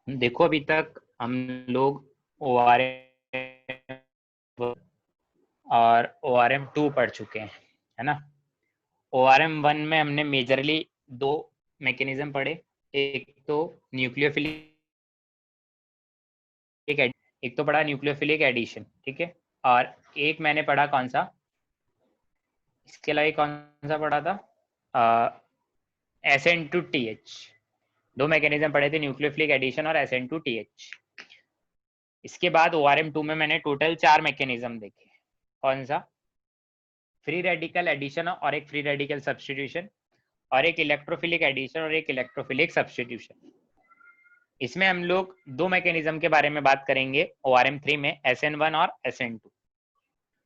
देखो अभी तक हम लोग ORM और ORM2 पढ़ चुके हैं, है ना। ORM1 में हमने मेजरली दो मैकेनिज्म पढ़े, एक तो न्यूक्लियोफिलिक, एक तो पढ़ा न्यूक्लियोफिलिक एडिशन, ठीक है। और एक मैंने पढ़ा कौन सा, इसके अलावा कौन सा पढ़ा था, SN2TH। दो मैकेनिज्म पढ़े थे, न्यूक्लियोफिलिक एडिशन और SN2TH। इसके बाद ORM2 में मैंने टोटल 4 मैकेनिज्म देखे। कौन सा, फ्री रेडिकल एडिशन और एक फ्री रेडिकल सब्सटीट्यूशन, और एक इलेक्ट्रोफिलिक एडिशन और एक इलेक्ट्रोफिलिक सब्सटीट्यूशन। इसमें हम लोग दो मैकेनिज्म के बारे में बात करेंगे ORM3 में, SN1 और SN2,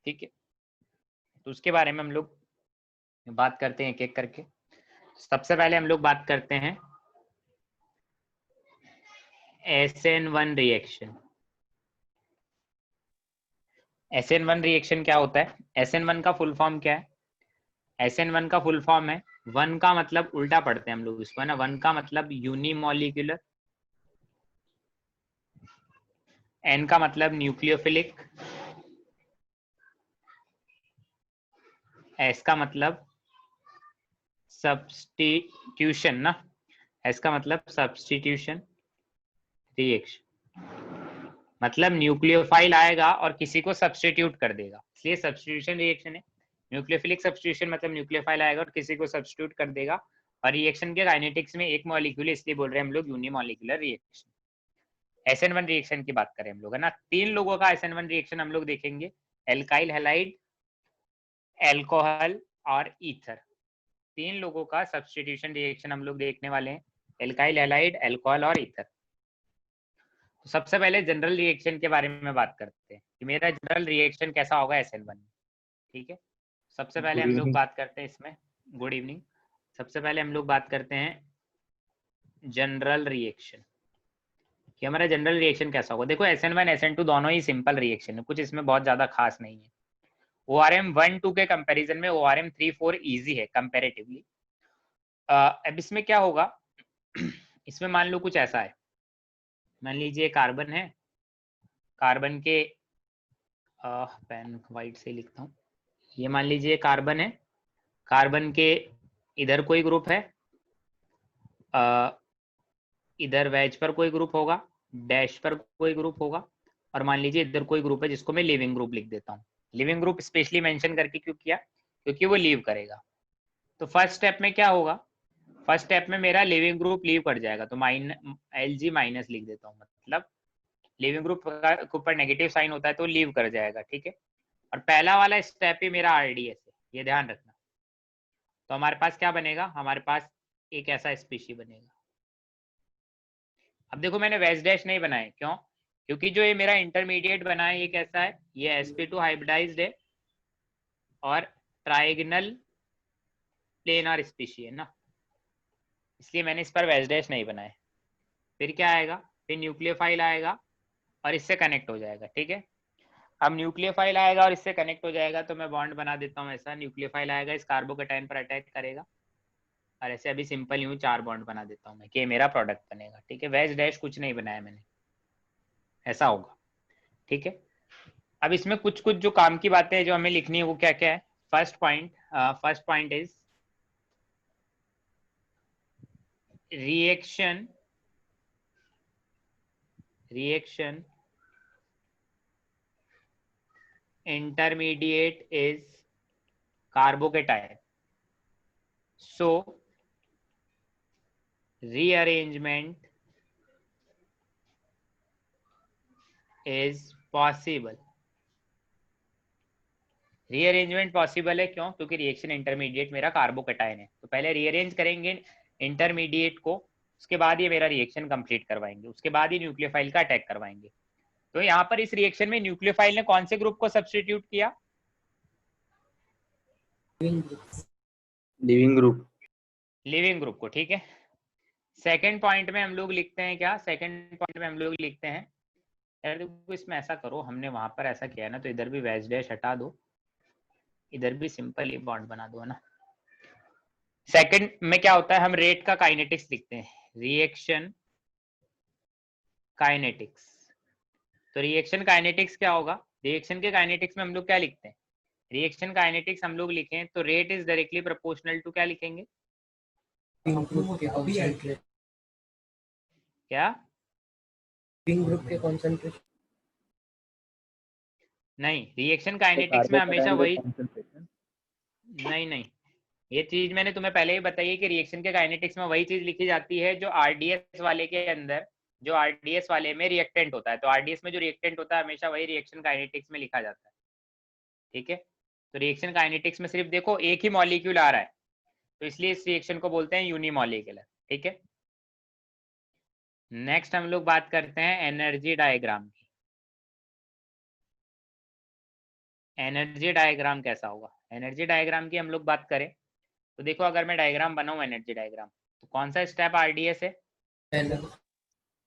ठीक है। तो उसके बारे में हम लोग बात करते हैं एक एक करके। सबसे पहले हम लोग बात करते हैं SN1 रिएक्शन। SN1 रिएक्शन क्या होता है, SN1 का फुल फॉर्म क्या है, SN1 का फुल फॉर्म है, वन का मतलब उल्टा पढ़ते हैं हम लोग इसको, है ना। वन का मतलब यूनिमॉलिक्यूलर, एन का मतलब न्यूक्लियोफिलिक, एस का मतलब सब्स्टिट्यूशन ना, एस का मतलब सब्स्टिट्यूशन रिएक्शन, मतलब न्यूक्लियोफाइल आएगा और किसी को सब्स्टिट्यूट कर देगा, इसलिए सब्स्टिट्यूशन रिएक्शन है। न्यूक्लियोफिलिक सब्स्टिट्यूशन मतलब न्यूक्लियोफाइल आएगा और किसी को सब्स्टिट्यूट कर देगा। और रिएक्शन के काइनेटिक्स में एक मॉलिक्यूल, इसलिए बोल रहे हैं हम लोग यूनिमॉलिक्यूलर रिएक्शन। SN1 रिएक्शन की बात करें हम लोग, है ना, 3 लोगों का SN1 रिएक्शन हम लोग देखेंगे, एल्काइल हैलाइड, एल्कोहल और ईथर। 3 लोगों का सब्स्टिट्यूशन रिएक्शन हम लोग देखने वाले हैं, एल्काइल हैलाइड, एल्कोहल और ईथर। तो सबसे पहले जनरल रिएक्शन के बारे में बात करते हैं कि मेरा जनरल रिएक्शन कैसा होगा SN1 में, ठीक है। सबसे पहले गुड हम लोग इवनिंग। बात करते हैं इसमें, गुड इवनिंग। सबसे पहले हम लोग बात करते हैं जनरल रिएक्शन कि हमारा जनरल रिएक्शन कैसा होगा। देखो SN1 SN2 दोनों ही सिंपल रिएक्शन है, कुछ इसमें बहुत ज्यादा खास नहीं है। ORM1-2 के कंपैरिजन में ORM3-4 इजी है कंपैरेटिवली। अब इसमें क्या होगा इसमें मान लो कुछ ऐसा है, मान लीजिए कार्बन है, कार्बन के पेन वाइट से लिखता हूँ, ये मान लीजिए कार्बन है, कार्बन के इधर कोई ग्रुप है, इधर वेज पर कोई ग्रुप होगा, डैश पर कोई ग्रुप होगा, और मान लीजिए इधर कोई ग्रुप है जिसको मैं लिविंग ग्रुप लिख देता हूँ। लिविंग ग्रुप स्पेशली मेंशन करके क्यों किया, क्योंकि वो लीव करेगा। तो फर्स्ट स्टेप में क्या होगा, फर्स्ट स्टेप में मेरा लिविंग ग्रुप लीव कर जाएगा, तो Lg माइनस लिख देता हूँ, मतलब लिविंग ग्रुप के ऊपर नेगेटिव साइन होता है तो लीव कर जाएगा, ठीक है। और पहला वाला स्टेप ही मेरा RDS है, ये ध्यान रखना। तो हमारे पास क्या बनेगा, हमारे पास एक ऐसा स्पीशी बनेगा। अब देखो मैंने वेज डैश नहीं बनाए, क्यों, क्योंकि जो ये मेरा इंटरमीडिएट बना है ये कैसा है, ये sp2 हाइब्रिडाइज्ड है और ट्राइगनल प्लेनर स्पीशी है ना, इसलिए मैंने इस पर वेज डैश नहीं बनाए। फिर क्या आएगा, फिर न्यूक्लियोफाइल आएगा और इससे कनेक्ट हो जाएगा, ठीक है। अब न्यूक्लियोफाइल आएगा और इससे कनेक्ट हो जाएगा तो मैं बॉन्ड बना देता हूँ ऐसा, न्यूक्लियोफाइल आएगा इस कार्बोकेटाइन पर अटैक करेगा और ऐसे अभी सिंपल यूं 4 बॉन्ड बना देता हूँ मैं कि मेरा प्रोडक्ट बनेगा, ठीक है। वेज डैश कुछ नहीं बनाया मैंने, ऐसा होगा, ठीक है। अब इसमें कुछ कुछ जो काम की बातें हैं जो हमें लिखनी है वो क्या क्या है। First point is reaction intermediate is carbocation, so rearrangement is possible। Rearrangement possible है क्यों, क्योंकि रिएक्शन इंटरमीडिएट मेरा कार्बोकेटाइन है, तो पहले रीअरेंज करेंगे इंटरमीडिएट को, उसके बाद ये मेरा रिएक्शन कंप्लीट करवाएंगे, उसके बाद ही न्यूक्लियोफाइल का अटैक करवाएंगे। तो यहाँ पर इस रिएक्शन में न्यूक्लियोफाइल ने कौन से ग्रुप को सब्स्टिट्यूट किया, लिविंग ग्रुप। लिविंग ग्रुप को, ठीक है। सेकंड पॉइंट में हम लोग लिखते हैं क्या, सेकंड पॉइंट में हम लोग लिखते हैं, यार देखो इसमें ऐसा करो, हमने वहां पर ऐसा किया है ना, तो इधर भी वेज डैश हटा दो, इधर भी सिंपल ही बॉन्ड बना दो, है ना। सेकंड में क्या होता है, हम रेट का काइनेटिक्स लिखते हैं, रिएक्शन काइनेटिक्स। तो रिएक्शन काइनेटिक्स क्या होगा? रिएक्शन के काइनेटिक्स में हम लोग क्या लिखते हैं? रिएक्शन काइनेटिक्स हम लोग लिखें तो rate is directly proportional to क्या लिखेंगे? क्या? ग्रुप के कॉन्सेंट्रेशन। नहीं, रिएक्शन काइनेटिक्स में हमेशा वही, नहीं, ये चीज मैंने तुम्हें पहले ही बताई है कि रिएक्शन के काइनेटिक्स में वही चीज लिखी जाती है जो आरडीएस वाले के अंदर, जो आरडीएस वाले में रिएक्टेंट होता है। तो आरडीएस में जो रिएक्टेंट होता है हमेशा वही रिएक्शन काइनेटिक्स में लिखा जाता है। ठीक है, तो रिएक्शन काइनेटिक्स में सिर्फ देखो एक ही मॉलिक्यूल आ रहा है, तो इसलिए इस रिएक्शन को बोलते हैं यूनिमॉलिक्यूलर। ठीक है, नेक्स्ट हम लोग बात करते हैं एनर्जी डायग्राम की। एनर्जी डायग्राम कैसा होगा? एनर्जी डायग्राम की हम लोग बात करें तो देखो, अगर मैं डायग्राम बनाऊं एनर्जी डायग्राम, तो कौन सा स्टेप आरडीएस है?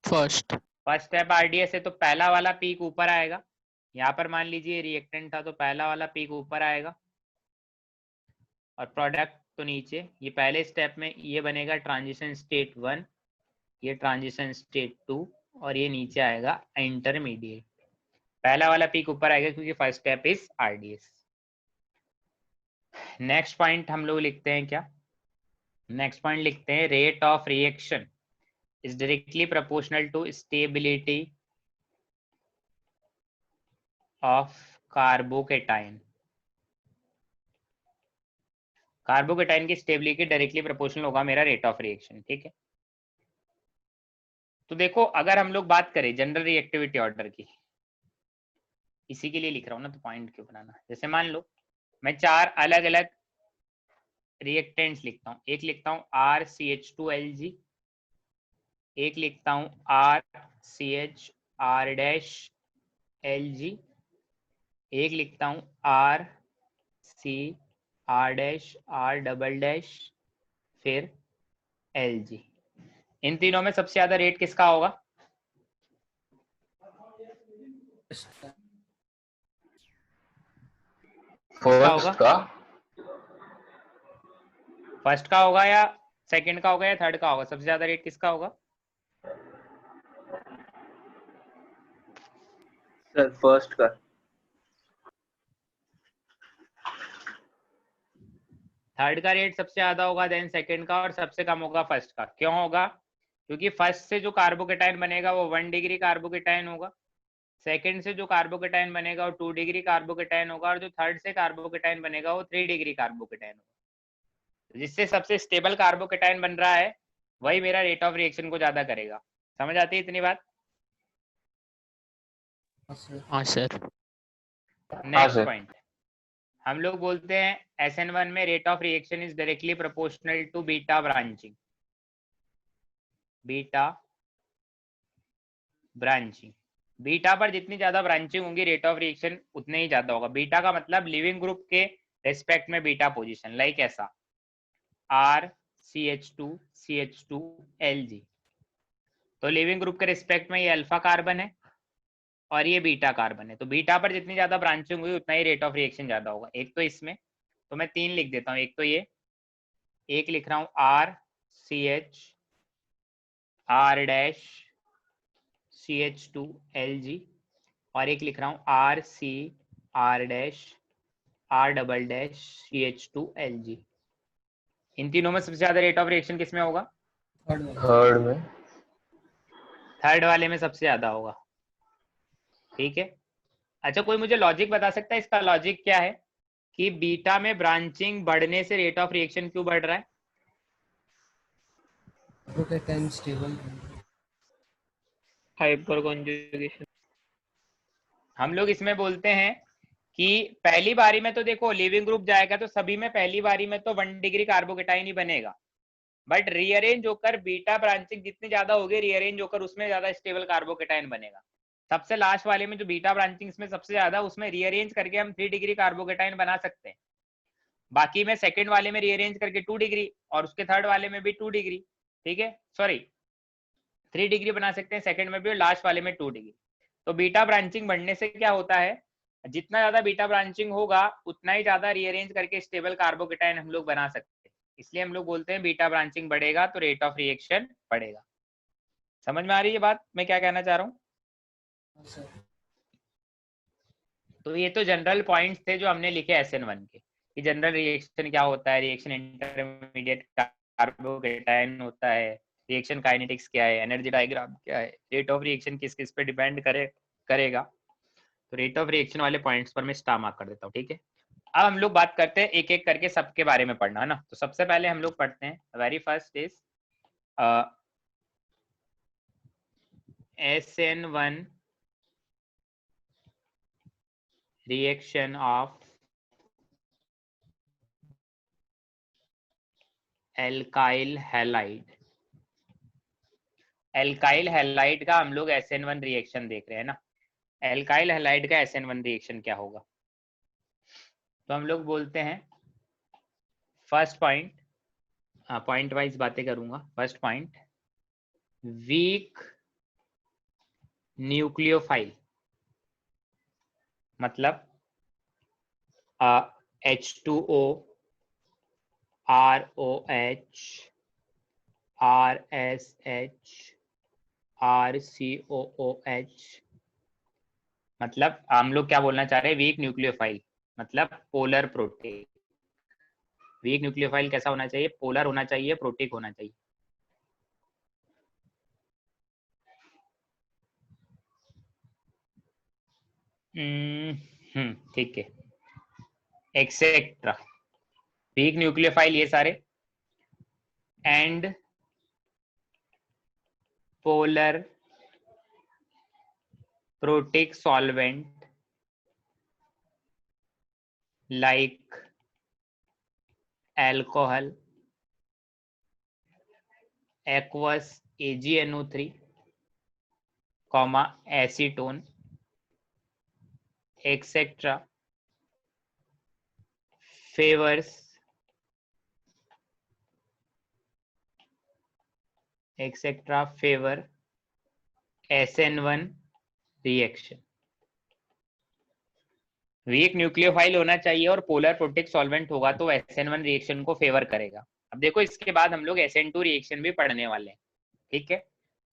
फर्स्ट स्टेप आरडीएस है, तो पहला वाला पीक ऊपर आएगा। यहाँ पर मान लीजिए रिएक्टेंट था तो पहला वाला पीक ऊपर आएगा और प्रोडक्ट तो नीचे। ये पहले स्टेप में ये बनेगा ट्रांजिशन स्टेट 1, ये ट्रांजिशन स्टेट 2 और ये नीचे आएगा इंटरमीडिएट। पहला वाला पीक ऊपर आएगा क्योंकि first step is RDS. Next point हम लोग लिखते हैं क्या? नेक्स्ट पॉइंट लिखते हैं rate of reaction is directly proportional to stability of carbocation. Carbocation की स्टेबिलिटी डायरेक्टली प्रोपोर्शनल होगा मेरा रेट ऑफ रिएक्शन। ठीक है, तो देखो अगर हम लोग बात करें जनरल रिएक्टिविटी ऑर्डर की, इसी के लिए लिख रहा हूँ ना, तो पॉइंट क्यों बनाना। जैसे मान लो मैं 4 अलग अलग रिएक्टेंट्स लिखता हूँ। एक लिखता हूँ RCH2Lg, एक लिखता हूँ RCHR-Lg, एक लिखता हूँ RCR-R, फिर Lg। इन तीनों में सबसे ज्यादा रेट किसका होगा? फर्स्ट का होगा या सेकंड का होगा या थर्ड का होगा? सबसे ज्यादा रेट किसका होगा? सर फर्स्ट का। थर्ड का रेट सबसे ज्यादा होगा, देन सेकंड का, और सबसे कम होगा फर्स्ट का। क्यों होगा? क्योंकि फर्स्ट से जो कार्बोकेटाइन बनेगा वो 1 डिग्री कार्बोकेटाइन होगा, सेकंड से जो कार्बोकेटाइन बनेगा वो 2 डिग्री कार्बोकेटाइन होगा, और जो थर्ड से कार्बोकेटाइन बनेगा वो 3 डिग्री कार्बोकेटाइन होगा। जिससे सबसे स्टेबल कार्बोकेटाइन बन रहा है वही मेरा रेट ऑफ रिएक्शन को ज्यादा करेगा। समझ आती है इतनी बात? हाँ सर। नेक्स्ट पॉइंट हम लोग बोलते हैं SN1 में rate of reaction is directly proportional to beta branching. Beta branching, beta पर जितनी ज्यादा ब्रांचिंग होंगी रेट ऑफ रिएक्शन उतने ही ज्यादा होगा। बीटा का मतलब लिविंग ग्रुप के रेस्पेक्ट में बीटा पोजीशन, लाइक ऐसा RCH2CH2Lg। तो लिविंग ग्रुप के रिस्पेक्ट में ये अल्फा कार्बन है और ये बीटा कार्बन है। तो बीटा पर जितनी ज्यादा ब्रांचिंग हुई उतना ही रेट ऑफ रिएक्शन ज्यादा होगा। एक तो इसमें तो मैं 3 लिख देता हूँ। एक तो ये, एक लिख रहा हूँ RCHR-CH2Lg और एक लिख रहा हूँ RCR-R-CH2Lg। इन तीनों में सबसे ज्यादा रेट ऑफ रिएक्शन किसमें होगा? थर्ड में। थर्ड वाले में सबसे ज्यादा होगा। ठीक है, अच्छा कोई मुझे लॉजिक बता सकता है? इसका लॉजिक क्या है कि बीटा में ब्रांचिंग बढ़ने से रेट ऑफ रिएक्शन क्यों बढ़ रहा है? Stable hyper conjugation. हम लोग इसमें बोलते हैं कि पहली बारी में तो देखो लिविंग ग्रुप जाएगा तो सभी में पहली बारी में तो 1 डिग्री कार्बोकेटाइन ही बनेगा, बट रीअरेंज होकर बीटा ब्रांचिंग जितनी ज्यादा होगी रीअरेंज होकर उसमें ज्यादा स्टेबल कार्बोकेटाइन बनेगा। सबसे लास्ट वाले में जो बीटा ब्रांचिंग में सबसे ज्यादा, उसमें रीअरेंज करके हम 3 डिग्री कार्बोकेटाइन बना सकते हैं। बाकी में सेकंड वाले में रीअरेंज करके 2 डिग्री और उसके थर्ड वाले में भी 2 डिग्री, ठीक है, सॉरी 3 डिग्री बना सकते हैं सेकंड में भी और लास्ट वाले में 2 डिग्री। तो बीटा ब्रांचिंग बढ़ने से क्या होता है, जितना ज्यादा बीटा ब्रांचिंग होगा उतना ही ज्यादा रीअरेंज करके स्टेबल कार्बोकेटाइन हम लोग बना सकते हैं। इसलिए हम लोग बोलते हैं बीटा ब्रांचिंग बढ़ेगा तो रेट ऑफ रिएक्शन बढ़ेगा। समझ में आ रही है बात मैं क्या कहना चाह रहा हूँ? हाँ सर। तो ये तो जनरल पॉइंट्स थे जो हमने लिखे SN1 के, कि जनरल रिएक्शन क्या होता है, रिएक्शन इंटरमीडिएट कार्बोकेटायन होता है, रिएक्शन काइनेटिक्स क्या है, एनर्जी डायग्राम क्या है, रेट ऑफ रिएक्शन किस किस पे डिपेंड करेगा। तो रेट ऑफ रिएक्शन वाले पॉइंट्स पर मैं स्टार मार्क कर देता हूँ, ठीक है। अब हम लोग बात करते हैं एक एक करके सबके बारे में पढ़ना है ना। तो सबसे पहले हम लोग पढ़ते हैं, very first is SN1 reaction of alkyl halide। Alkyl halide का हम लोग SN1 रिएक्शन देख रहे हैं ना। एल्काइल हैलाइड का SN1 रिएक्शन क्या होगा? तो हम लोग बोलते हैं फर्स्ट पॉइंट, पॉइंट वाइज बातें करूंगा। फर्स्ट पॉइंट, वीक न्यूक्लियोफाइल, मतलब H2O, ROH, RSH, RCOOH, मतलब हम लोग क्या बोलना चाह रहे हैं, वीक न्यूक्लियोफाइल मतलब पोलर प्रोटीक। वीक न्यूक्लियोफाइल कैसा होना चाहिए? पोलर होना चाहिए, प्रोटीक होना चाहिए। ठीक है, एक्सेट्रा, वीक न्यूक्लियोफाइल ये सारे, and polar protic solvent like alcohol, aqueous AgNO3, acetone, etc. favors favor SN1 reaction. Weak nucleophile होना चाहिए और पोलर प्रोटिक सॉल्वेंट होगा तो SN1 रिएक्शन को फेवर करेगा। अब देखो इसके बाद हम लोग SN2 रिएक्शन भी पढ़ने वाले हैं, ठीक है।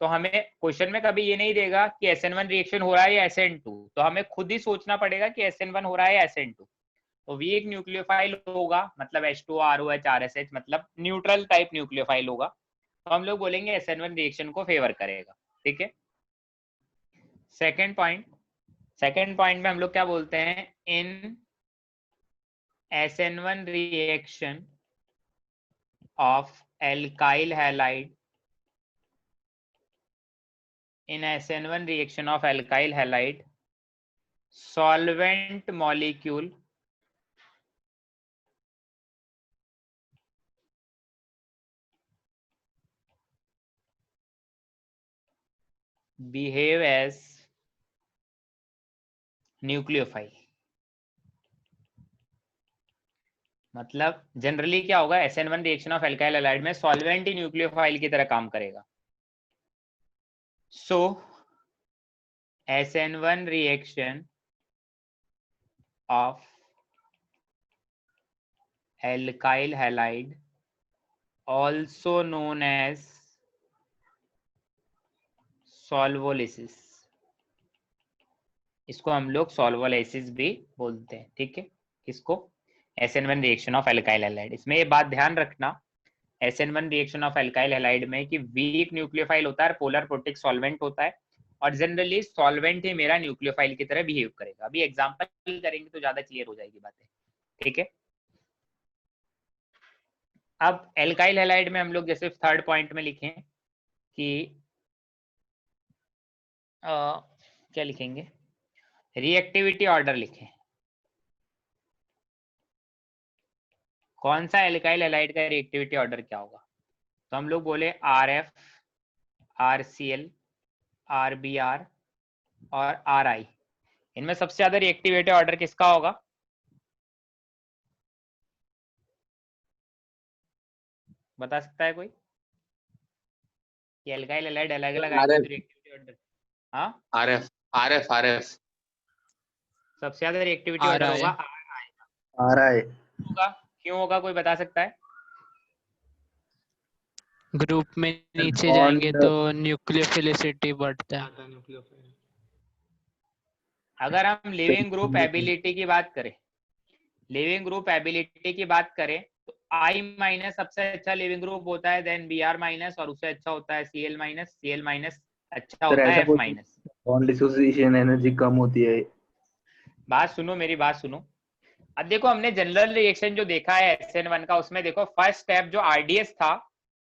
तो हमें क्वेश्चन में कभी ये नहीं देगा कि SN1 रिएक्शन हो रहा है या SN2, तो हमें खुद ही सोचना पड़ेगा कि SN1 हो रहा है या SN2। तो वीक न्यूक्लियोफाइल होगा मतलब H2O, ROH, RSH, मतलब न्यूट्रल टाइप न्यूक्लियोफाइल होगा, तो हम लोग बोलेंगे SN1 रिएक्शन को फेवर करेगा, ठीक है। सेकेंड पॉइंट में हम लोग क्या बोलते हैं, इन SN1 reaction of alkyl halide, in SN1 reaction of alkyl halide, solvent molecule behave as nucleophile। मतलब जनरली क्या होगा, SN1 reaction of alkyl halide में सॉल्वेंट ही न्यूक्लियोफाइल की तरह काम करेगा। सो SN1 reaction of alkyl halide also known as solvolysis, इसको हम लोग सॉल्वोलाइसिस भी बोलते हैं, ठीक है। किसको? SN1 reaction of alkyl halide. इसमें ये बात ध्यान रखना, SN1 reaction of alkyl halide में कि वीक न्यूक्लियोफाइल होता है, पोलर प्रोटिक सॉल्वेंट होता है, और जनरली सॉल्वेंट ही मेरा न्यूक्लियोफाइल की तरह बिहेव करेगा। अभी एग्जांपल करेंगे तो ज्यादा क्लियर हो जाएगी बातें, ठीक है। अब एल्काइल हैलाइड में हम लोग जैसे थर्ड पॉइंट में लिखें कि क्या लिखेंगे, रिएक्टिविटी ऑर्डर लिखें। कौन सा एल्काइल हैलाइड का रिएक्टिविटी ऑर्डर क्या होगा? तो हम लोग बोले RF, RCl, RBr और RI। इनमें सबसे ज्यादा रिएक्टिविटी ऑर्डर किसका होगा? बता सकता है कोई? ये एल्काइल हैलाइड अलग अलग आएंगे तो रिएक्टिविटी ऑर्डर, हाँ RF सबसे ज्यादा रिएक्टिविटी ऑर्डर होगा RI होगा। क्यों होगा, कोई बता सकता है? ग्रुप में नीचे bond- जाएंगे तो न्यूक्लियोफिलिसिटी बढ़ता है। अगर हम लिविंग ग्रुप एबिलिटी की बात करें, लिविंग ग्रुप एबिलिटी की बात करें तो I माइनस सबसे अच्छा लिविंग ग्रुप होता है, देन Br माइनस, और उससे अच्छा होता है Cl माइनस, Cl माइनस अच्छा होता है F minus. Bond dissociation energy कम होती है। बात सुनो, मेरी बात सुनो। अब देखो हमने जनरल रिएक्शन जो देखा है SN1 का, उसमें देखो फर्स्ट स्टेप जो RDS था,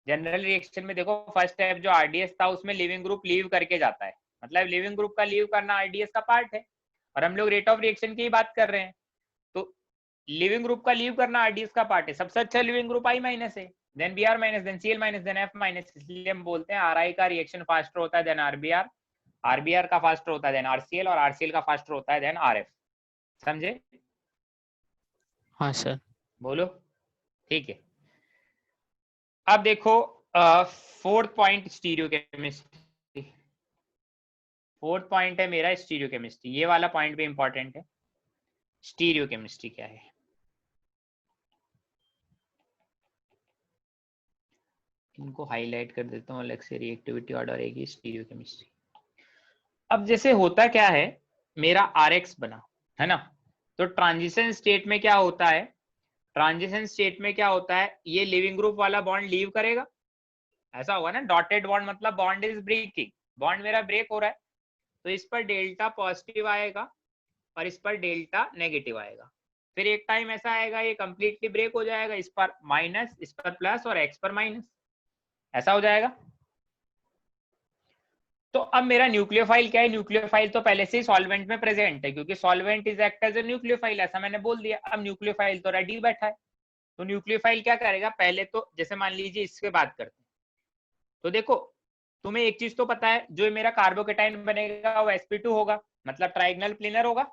जनरल रिएक्शन में देखो फर्स्ट स्टेप जो RDS था उसमें लिविंग ग्रुप लीव करके जाता है, मतलब लिविंग ग्रुप का लीव करना RDS का पार्ट है, और हम लोग रेट ऑफ रिएक्शन की ही बात कर रहे हैं, तो लिविंग ग्रुप का लीव करना RDS का पार्ट है। सबसे अच्छा लिविंग ग्रुप I माइनस है, then Br minus, then Cl minus, then F minus. इसलिए हम बोलते हैं RI का रिएक्शन फास्टर होता है देन RBr, RBr का फास्टर होता है देन RCl, और RCl का फास्टर होता है देन RF। समझे? हाँ सर। बोलो। ठीक है, अब देखो fourth point stereochemistry. Fourth point है मेरा स्टीरियोकेमिस्ट्री, ये वाला पॉइंट भी इंपॉर्टेंट है। स्टीरियोकेमिस्ट्री क्या है? इनको हाईलाइट कर देता हूँ अलग से, रिएक्टिविटी ऑर्डर रहेगी स्टीरियोकेमिस्ट्री। अब जैसे होता क्या है, मेरा RX बना है ना, तो ट्रांजिशन स्टेट में क्या होता है, ट्रांजिशन स्टेट में क्या होता है, ये लिविंग ग्रुप वाला बॉन्ड लीव करेगा, ऐसा होगा ना, डॉटेड बॉन्ड मतलब बॉन्ड इज ब्रेकिंग, बॉन्ड मेरा ब्रेक हो रहा है, तो इस पर डेल्टा पॉजिटिव आएगा और इस पर डेल्टा नेगेटिव आएगा। फिर एक टाइम ऐसा आएगा ये कंप्लीटली ब्रेक हो जाएगा, इस पर माइनस, इस पर प्लस और एक्स पर माइनस, ऐसा हो जाएगा। तो अब मेरा न्यूक्लियोफाइल क्या है, न्यूक्लियोफाइल तो पहले से ही सॉल्वेंट में प्रेजेंट है, क्योंकि solvent is act as a nucleophile, ऐसा मैंने बोल दिया। अब न्यूक्लियोफाइल तो रेडी बैठा है, तो न्यूक्लियोफाइल क्या करेगा, पहले तो जैसे मान लीजिए इसके बात करते हैं, तो देखो तुम्हें एक चीज तो पता है, जो मेरा कार्बोकेटाइन बनेगा वो sp2 होगा, मतलब ट्राइगोनल प्लेनर होगा।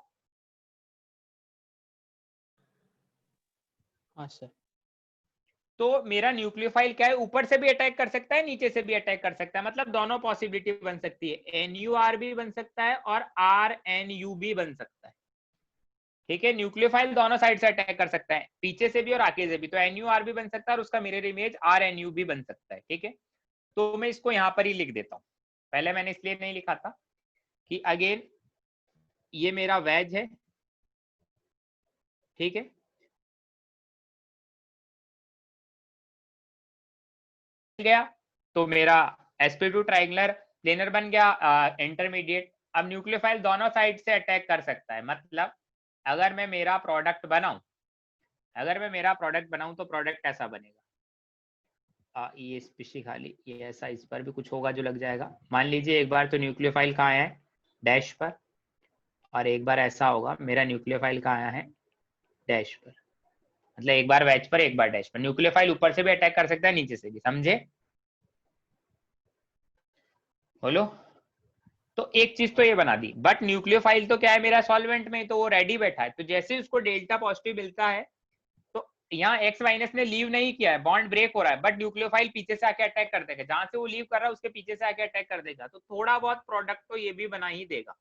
हाँ सर। तो मेरा न्यूक्लियोफाइल क्या है, ऊपर से भी अटैक कर सकता है, नीचे से भी अटैक कर सकता है, मतलब दोनों पॉसिबिलिटी बन सकती है, NUR भी बन सकता है और RNU भी बन सकता है। ठीक है, न्यूक्लियोफाइल दोनों साइड से अटैक कर सकता है, पीछे से भी और आगे से भी, तो NUR भी बन सकता है और उसका मिरर इमेज RNU भी बन सकता है। ठीक है, तो मैं इसको यहाँ पर ही लिख देता हूँ, पहले मैंने इसलिए नहीं लिखा था कि अगेन ये मेरा वेज है, ठीक है, गया तो मेरा sp2 ट्राइंगुलर प्लेनर बन गया इंटरमीडिएट। अब न्यूक्लियोफाइल दोनों साइड से अटैक कर सकता है, मतलब अगर मैं मेरा प्रोडक्ट बनाऊं, अगर मैं मेरा प्रोडक्ट बनाऊं तो प्रोडक्ट ऐसा बनेगा, ये स्पेशली खाली ये ऐसा, इस पर भी कुछ होगा जो लग जाएगा। मान लीजिए एक बार तो न्यूक्लियोफाइल कहाँ है, डैश पर, और एक बार ऐसा होगा मेरा न्यूक्लियोफाइल कहाँ है, डैश पर, मतलब एक बार वेज पर एक बार डैश पर। न्यूक्लियोफाइल ऊपर से भी अटैक कर सकता है, नीचे से भी, समझे? बोलो। तो एक चीज तो ये बना दी, बट न्यूक्लियोफाइल तो क्या है मेरा सॉल्वेंट में, तो वो रेडी बैठा है, तो जैसे उसको डेल्टा पॉजिटिव मिलता है, तो यहाँ एक्स माइनस ने लीव नहीं किया है, बॉन्ड ब्रेक हो रहा है, बट न्यूक्लियोफाइल पीछे से आके अटैक कर देगा, जहां से वो लीव कर रहा है उसके पीछे से आके अटैक कर देगा, तो थोड़ा बहुत प्रोडक्ट तो ये भी बना ही देगा।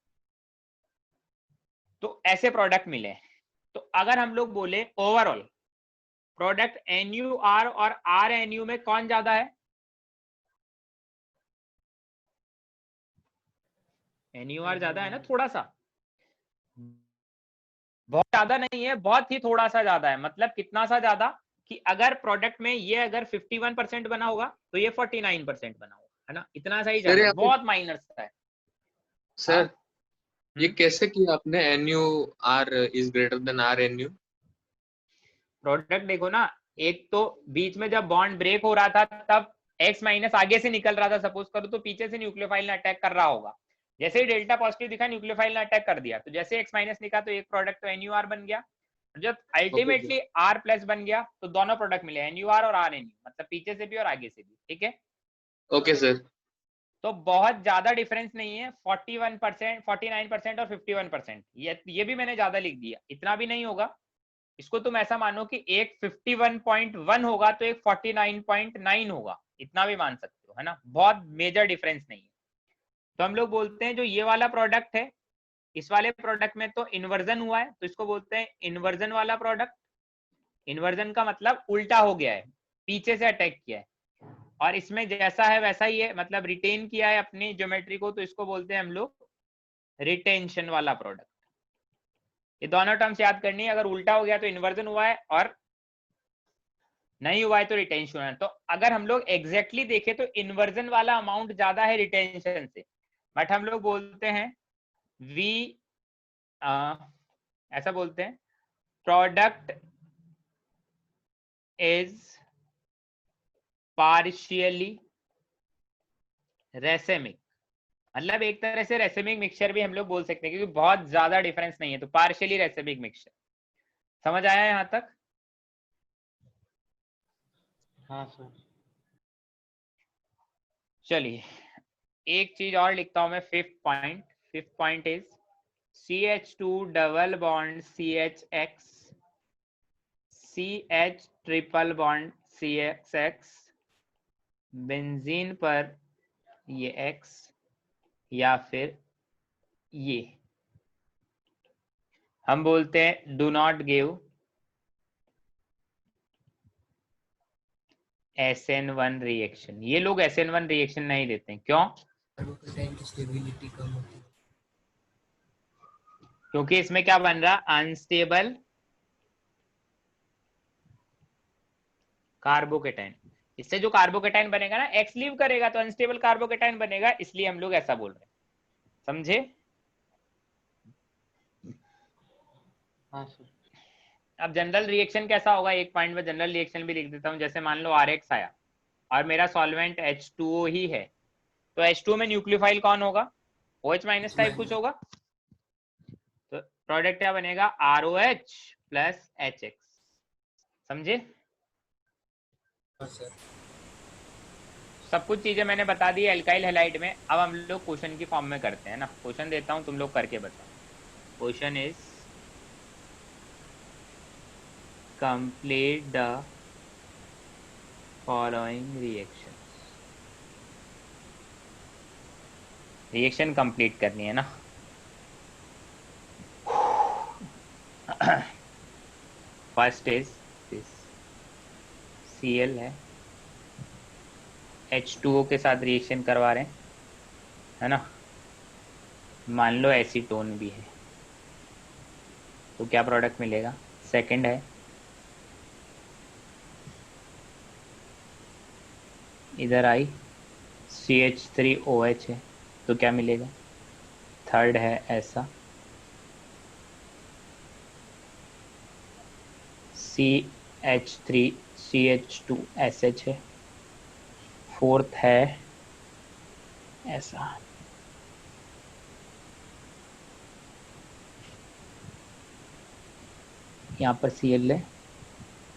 तो ऐसे प्रोडक्ट मिले। तो अगर हम लोग बोले ओवरऑल प्रोडक्ट NUR और RNU में कौन ज्यादा है, NUR ज्यादा है ना, थोड़ा सा, बहुत ज्यादा नहीं है, बहुत ही थोड़ा सा ज्यादा है, मतलब कितना सा ज्यादा कि अगर प्रोडक्ट में ये अगर 51% बना होगा तो ये 49% बना होगा, है ना, इतना सा ही ज्यादा, बहुत माइनर सा है। सर ये कैसे किया आपने, NUR is greater than RNU? Product देखो ना, एक तो बीच में जब बॉन्ड ब्रेक हो रहा था तब एक्स माइनस आगे से निकल रहा था, सपोज करो, तो पीछे से न्यूक्लियोफाइल ने अटैक कर रहा होगा, जैसे ही डेल्टा पॉजिटिव दिखा न्यूक्लियोफाइल ने अटैक कर दिया, तो जैसे एक्स माइनस निकला तो एक प्रोडक्ट तो NUR बन गया, जब अल्टीमेटली R प्लस बन गया तो दोनों प्रोडक्ट मिले, NUR और RNU, मतलब पीछे से भी और आगे से भी। ठीक है, ओके सर। तो बहुत ज्यादा डिफरेंस नहीं है, 41%, 49% और 51%, ये भी मैंने ज्यादा लिख दिया, इतना भी नहीं होगा। इसको तुम ऐसा मानो कि एक 51.1 होगा तो एक 49.9 होगा, इतना भी मान सकते हो, है ना, बहुत मेजर डिफरेंस नहीं है। तो हम लोग बोलते हैं जो ये वाला प्रोडक्ट है, इस वाले प्रोडक्ट में तो इन्वर्जन हुआ है, तो इसको बोलते हैं इन्वर्जन वाला प्रोडक्ट। इन्वर्जन का मतलब उल्टा हो गया है, पीछे से अटैक किया है। और इसमें जैसा है वैसा ही है, मतलब रिटेन किया है अपनी ज्योमेट्री को, तो इसको बोलते हैं हम लोग रिटेंशन वाला प्रोडक्ट। ये दोनों टर्म्स याद करनी है, अगर उल्टा हो गया तो इन्वर्जन हुआ है और नहीं हुआ है तो रिटेंशन हुआ है। तो अगर हम लोग एग्जैक्टली देखें तो इन्वर्जन वाला अमाउंट ज्यादा है रिटेंशन से, बट हम लोग बोलते हैं वी ऐसा बोलते हैं प्रोडक्ट इज पार्शियली रेसेमिक, मतलब एक तरह से रेसेमिक मिक्सचर भी हम लोग बोल सकते हैं, क्योंकि बहुत ज्यादा डिफरेंस नहीं है, तो पार्शियली रेसेमिक मिक्सचर। समझ आया यहां तक? हाँ सर। चलिए एक चीज और लिखता हूं मैं, fifth point is CH2 double bond CHX, CH triple bond CXX, benzene पर ये X या फिर ये हम बोलते हैं do not give SN1 reaction. ये लोग SN1 रिएक्शन नहीं देते हैं, क्यों? कार्बोकेटाइन की स्टेबिलिटी कम होती है। क्योंकि इसमें क्या बन रहा, अनस्टेबल कार्बोकेटाइन। इससे जो कार्बोकेटाइन बनेगा ना, एक्स लीव करेगा तो अनस्टेबल कार्बोकेटाइन बनेगा, इसलिए हम लोग ऐसा बोल रहे हैं। समझे? हाँ सर। अब जनरल रिएक्शन कैसा होगा, एक पॉइंट में जनरल रिएक्शन भी लिख देता हूं। जैसे मान लो RX आया और मेरा सॉल्वेंट H2O ही है, तो H2O में न्यूक्लियोफाइल कौन होगा? OH माइनस टाइप कुछ होगा। तो प्रोडक्ट क्या बनेगा? ROH plus HX। समझे? हाँ सर। सब कुछ चीजें मैंने बता दी एल्काइल हैलाइड में। अब हम लोग क्वेश्चन की फॉर्म में करते हैं ना। क्वेश्चन देता हूं, तुम लोग करके बताओ। Question is complete the following reaction. Reaction complete करनी है ना। फर्स्ट इज दिस, Cl है, H2O के साथ रिएक्शन करवा रहे हैं, है ना। मान लो एसीटोन भी है, तो क्या प्रोडक्ट मिलेगा? सेकंड है, इधर आई CH3OH है, तो क्या मिलेगा? थर्ड है ऐसा, CH3CH2SH है। फोर्थ है ऐसा, यहाँ पर Cl है,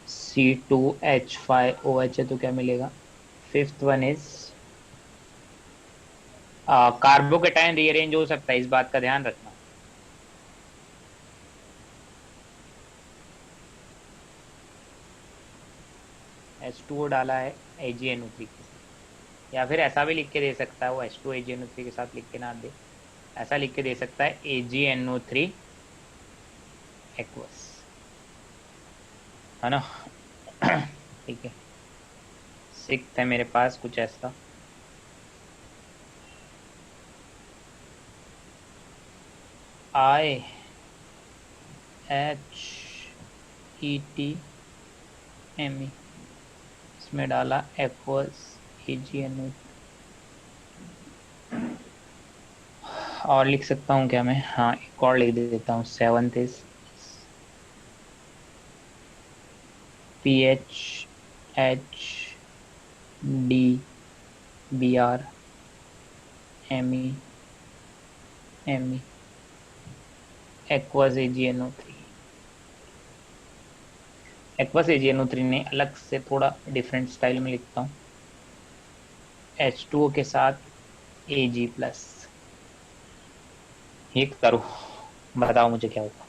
C2H5OH है, तो क्या मिलेगा? Fifth one is carbocation rearrange हो सकता है, इस बात का ध्यान रखना। H2O डाला है AgNO3 के साथ, या फिर ऐसा भी लिख के दे सकता है वो H2 AgNO3 के साथ लिख के ना दे, ऐसा लिख के दे सकता है AgNO3 एक्वस, है ना। ठीक है। सिक्स्थ है मेरे पास कुछ ऐसा, IHETME, इसमें डाला एक्वस AgNO। और लिख सकता हूँ क्या मैं? हाँ एक और लिख देता हूँ। Seventh is PHHDBrMe aqueous AgNO3। Aqueous AgNO3 ने अलग से थोड़ा डिफरेंट स्टाइल में लिखता हूँ, H2O के साथ Ag+। ये करो, बताओ मुझे क्या होगा।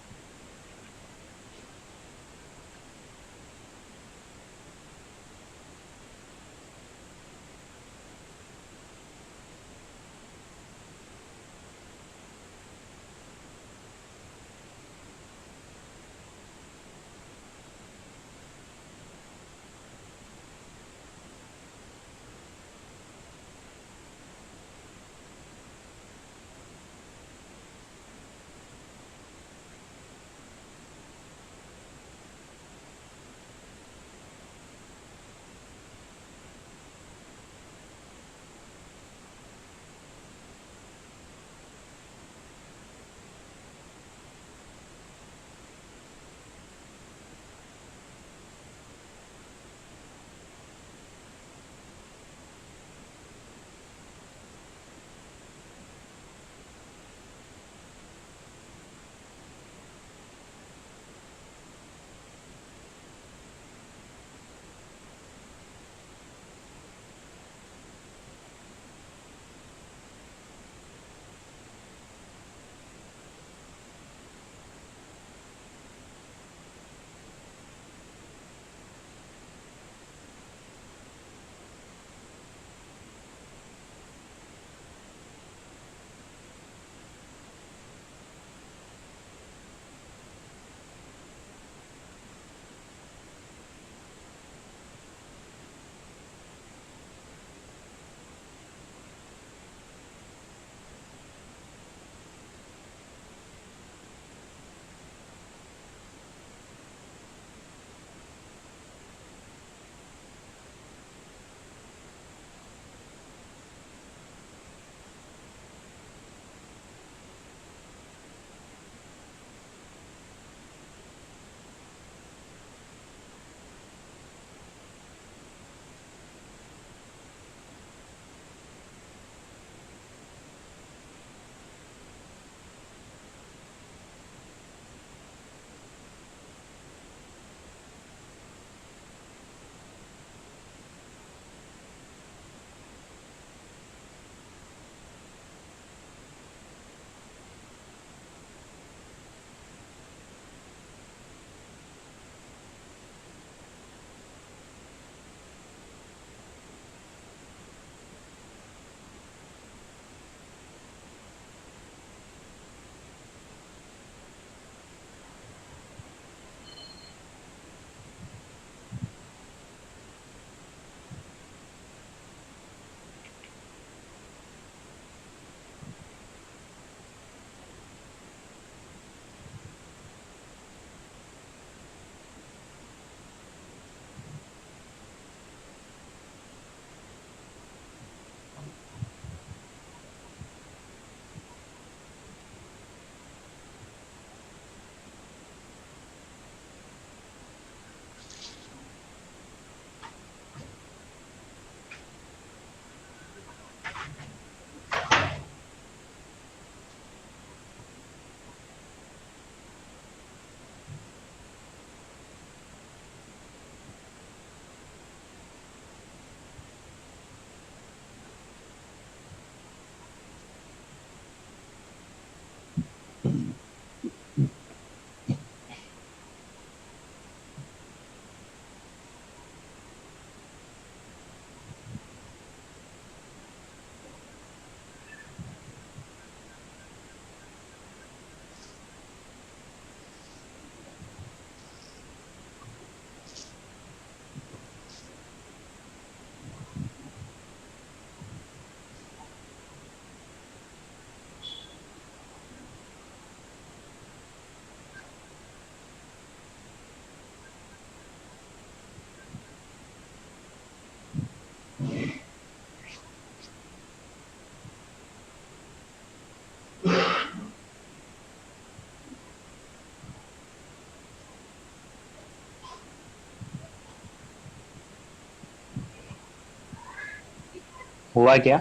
हुआ क्या?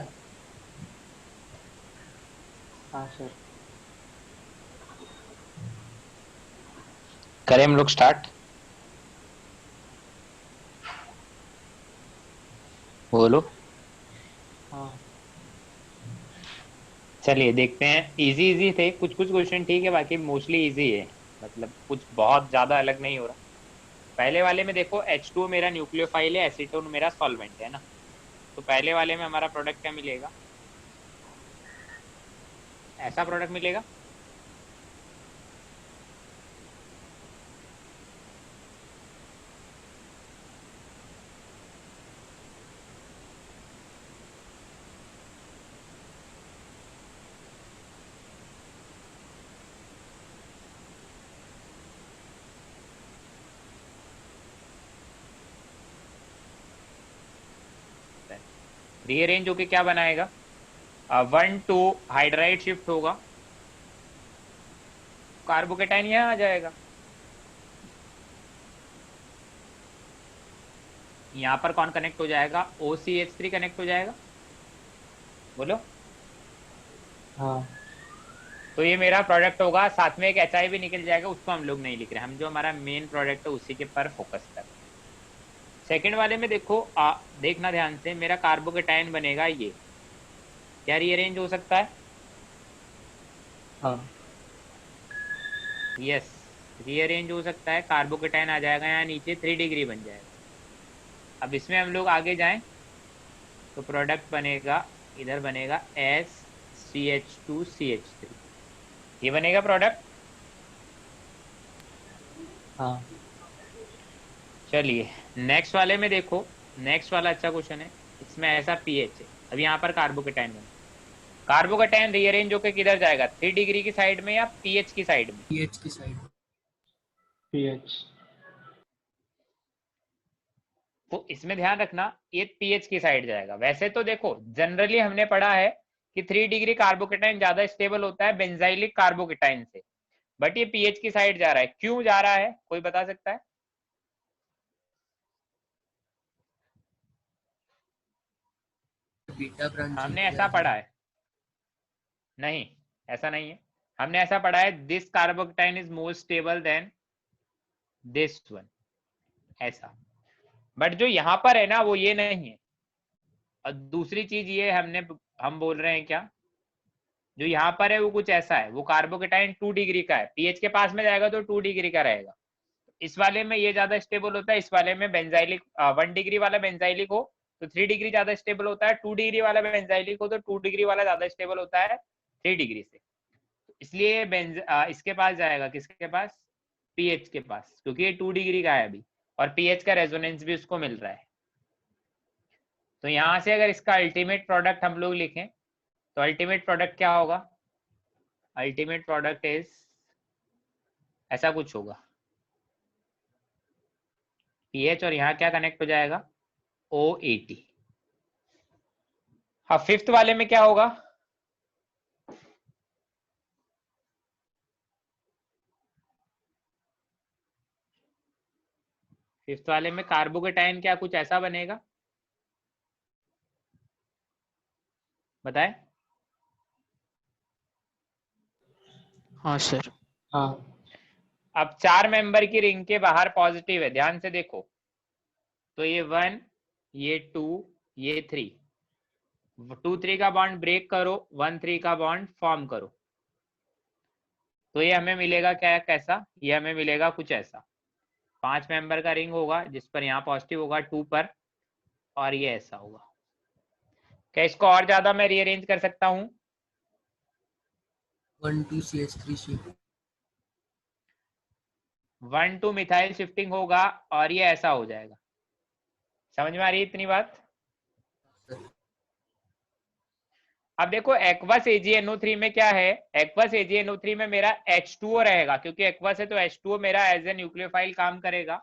हाँ सर। करें हम लोग स्टार्ट? बोलो। हाँ चलिए देखते हैं। इजी इजी थे, कुछ कुछ क्वेश्चन ठीक है, बाकी मोस्टली इजी है, मतलब कुछ बहुत ज्यादा अलग नहीं हो रहा। पहले वाले में देखो H2 मेरा न्यूक्लियोफाइल है, एसीटोन मेरा सॉल्वेंट है ना। तो पहले वाले में हमारा प्रोडक्ट क्या मिलेगा? ऐसा प्रोडक्ट मिलेगा। रीअरेंज होके क्या बनाएगा? 1 2 हाइड्राइड शिफ्ट होगा, कार्बोकेटाइन यहाँ आ जाएगा। यहाँ पर कौन कनेक्ट हो जाएगा? OCH3 कनेक्ट हो जाएगा। बोलो। हाँ तो ये मेरा प्रोडक्ट होगा, साथ में एक HI भी निकल जाएगा, उसको हम लोग नहीं लिख रहे, हम जो हमारा मेन प्रोडक्ट है उसी के पर फोकस कर रहे हैं। सेकंड वाले में देखो देखना ध्यान से, मेरा कार्बोकेटाइन बनेगा ये। क्या रीअरेंज हो सकता है? हाँ यस, रीअरेंज हो सकता है। कार्बोकेटाइन आ जाएगा यहाँ नीचे, 3 डिग्री बन जाएगा। अब इसमें हम लोग आगे जाएं तो प्रोडक्ट बनेगा, इधर बनेगा SCH2CH3, ये बनेगा प्रोडक्ट। हाँ चलिए नेक्स्ट वाले में देखो, नेक्स्ट वाला अच्छा क्वेश्चन है। इसमें ऐसा पीएच है, अब यहाँ पर कार्बोकेटाइन बने, कार्बोकेटाइन रीअरेंज होकर किधर जाएगा? 3 डिग्री की साइड में या पीएच की साइड में? पीएच की साइड। पीएच। तो इसमें ध्यान रखना ये पीएच की साइड जाएगा। वैसे तो देखो जनरली हमने पढ़ा है कि 3 डिग्री कार्बोकेटाइन ज्यादा स्टेबल होता है बेंजाइलिक कार्बोकेटाइन से, बट ये पीएच की साइड जा रहा है, क्यों जा रहा है कोई बता सकता है? बीटा ब्रांचिंग हमने ऐसा पढ़ा है, नहीं ऐसा नहीं है, हमने ऐसा पढ़ा है this carbocation is more stable then this one, ऐसा। बट जो यहाँ पर है ना वो ये नहीं है। और दूसरी चीज ये हम बोल रहे हैं क्या, जो यहाँ पर है वो कुछ ऐसा है, वो कार्बोकेटाइन 2 डिग्री का है, पीएच के पास में जाएगा तो 2 डिग्री का रहेगा। इस वाले में ये ज्यादा स्टेबल होता है, इस वाले में बेंजाइलिक 1 डिग्री वाला बेंजाइलिक हो तो 3 डिग्री ज्यादा स्टेबल होता है, 2 डिग्री वाला बेंजाइलिक हो तो 2 डिग्री वाला ज्यादा स्टेबल होता है 3 डिग्री से। इसलिए इसके पास जाएगा, किसके पास? पीएच के पास, क्योंकि ये 2 डिग्री का है अभी और पीएच का रेजोनेंस भी उसको मिल रहा है। तो यहां से अगर इसका अल्टीमेट प्रोडक्ट हम लोग लिखें तो अल्टीमेट प्रोडक्ट क्या होगा? अल्टीमेट प्रोडक्ट इज ऐसा कुछ होगा, पीएच और यहाँ क्या कनेक्ट हो जाएगा? OAT। हाँ फिफ्थ वाले में क्या होगा? फिफ्थ वाले में कार्बोकेटाइन क्या कुछ ऐसा बनेगा? बताए। हाँ सर। हाँ अब 4 मेंबर की रिंग के बाहर पॉजिटिव है, ध्यान से देखो। तो ये 1, ये 2, ये 3, 2 3 का बॉन्ड ब्रेक करो, 1 3 का बॉन्ड फॉर्म करो, तो ये हमें मिलेगा क्या? कैसा? ये हमें मिलेगा कुछ ऐसा। 5 मेंबर का रिंग होगा जिस पर यहाँ पॉजिटिव होगा 2 पर, और ये ऐसा होगा। क्या इसको और ज्यादा मैं रीअरेंज कर सकता हूँ? 1 2 CH3 शिफ्ट। 1 2 मिथाइल शिफ्टिंग होगा और ये ऐसा हो जाएगा। समझ में आ रही है इतनी बात? अब देखो एक्वस AgNO3 में क्या है, एक्वस AgNO3 में मेरा H2O रहेगा, क्योंकि एक्वस है तो H2O मेरा एज ए न्यूक्लियोफाइल काम करेगा।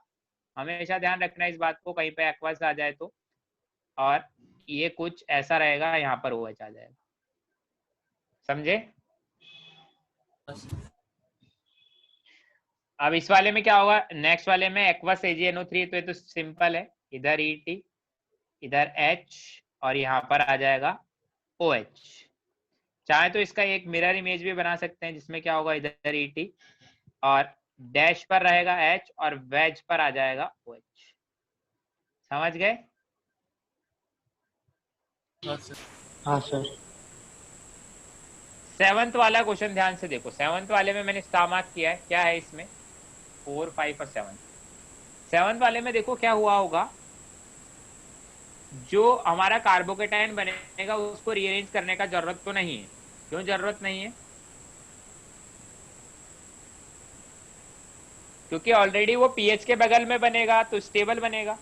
हमेशा ध्यान रखना इस बात को, कहीं पे एक्वस आ जाए तो। और ये कुछ ऐसा रहेगा, यहाँ पर OH आ जाएगा। समझे? अब इस वाले में क्या होगा? नेक्स्ट वाले में एक्वस AgNO3, तो ये तो सिंपल है, इधर ET, इधर H, और यहाँ पर आ जाएगा OH। चाहे तो इसका एक मिरर इमेज भी बना सकते हैं जिसमें क्या होगा, इधर ET और डैश पर रहेगा H और वेज पर आ जाएगा OH। समझ गए? हाँ सर। 7th वाला क्वेश्चन ध्यान से देखो। 7th वाले में मैंने स्टार मार्क किया है। क्या है इसमें? 4, 5 और 7। 7th वाले में देखो क्या हुआ होगा, जो हमारा कार्बोकेटाइन बनेगा उसको रीअरेंज करने का जरूरत तो नहीं है। क्यों जरूरत नहीं है? क्योंकि ऑलरेडी वो पीएच के बगल में बनेगा तो स्टेबल बनेगा,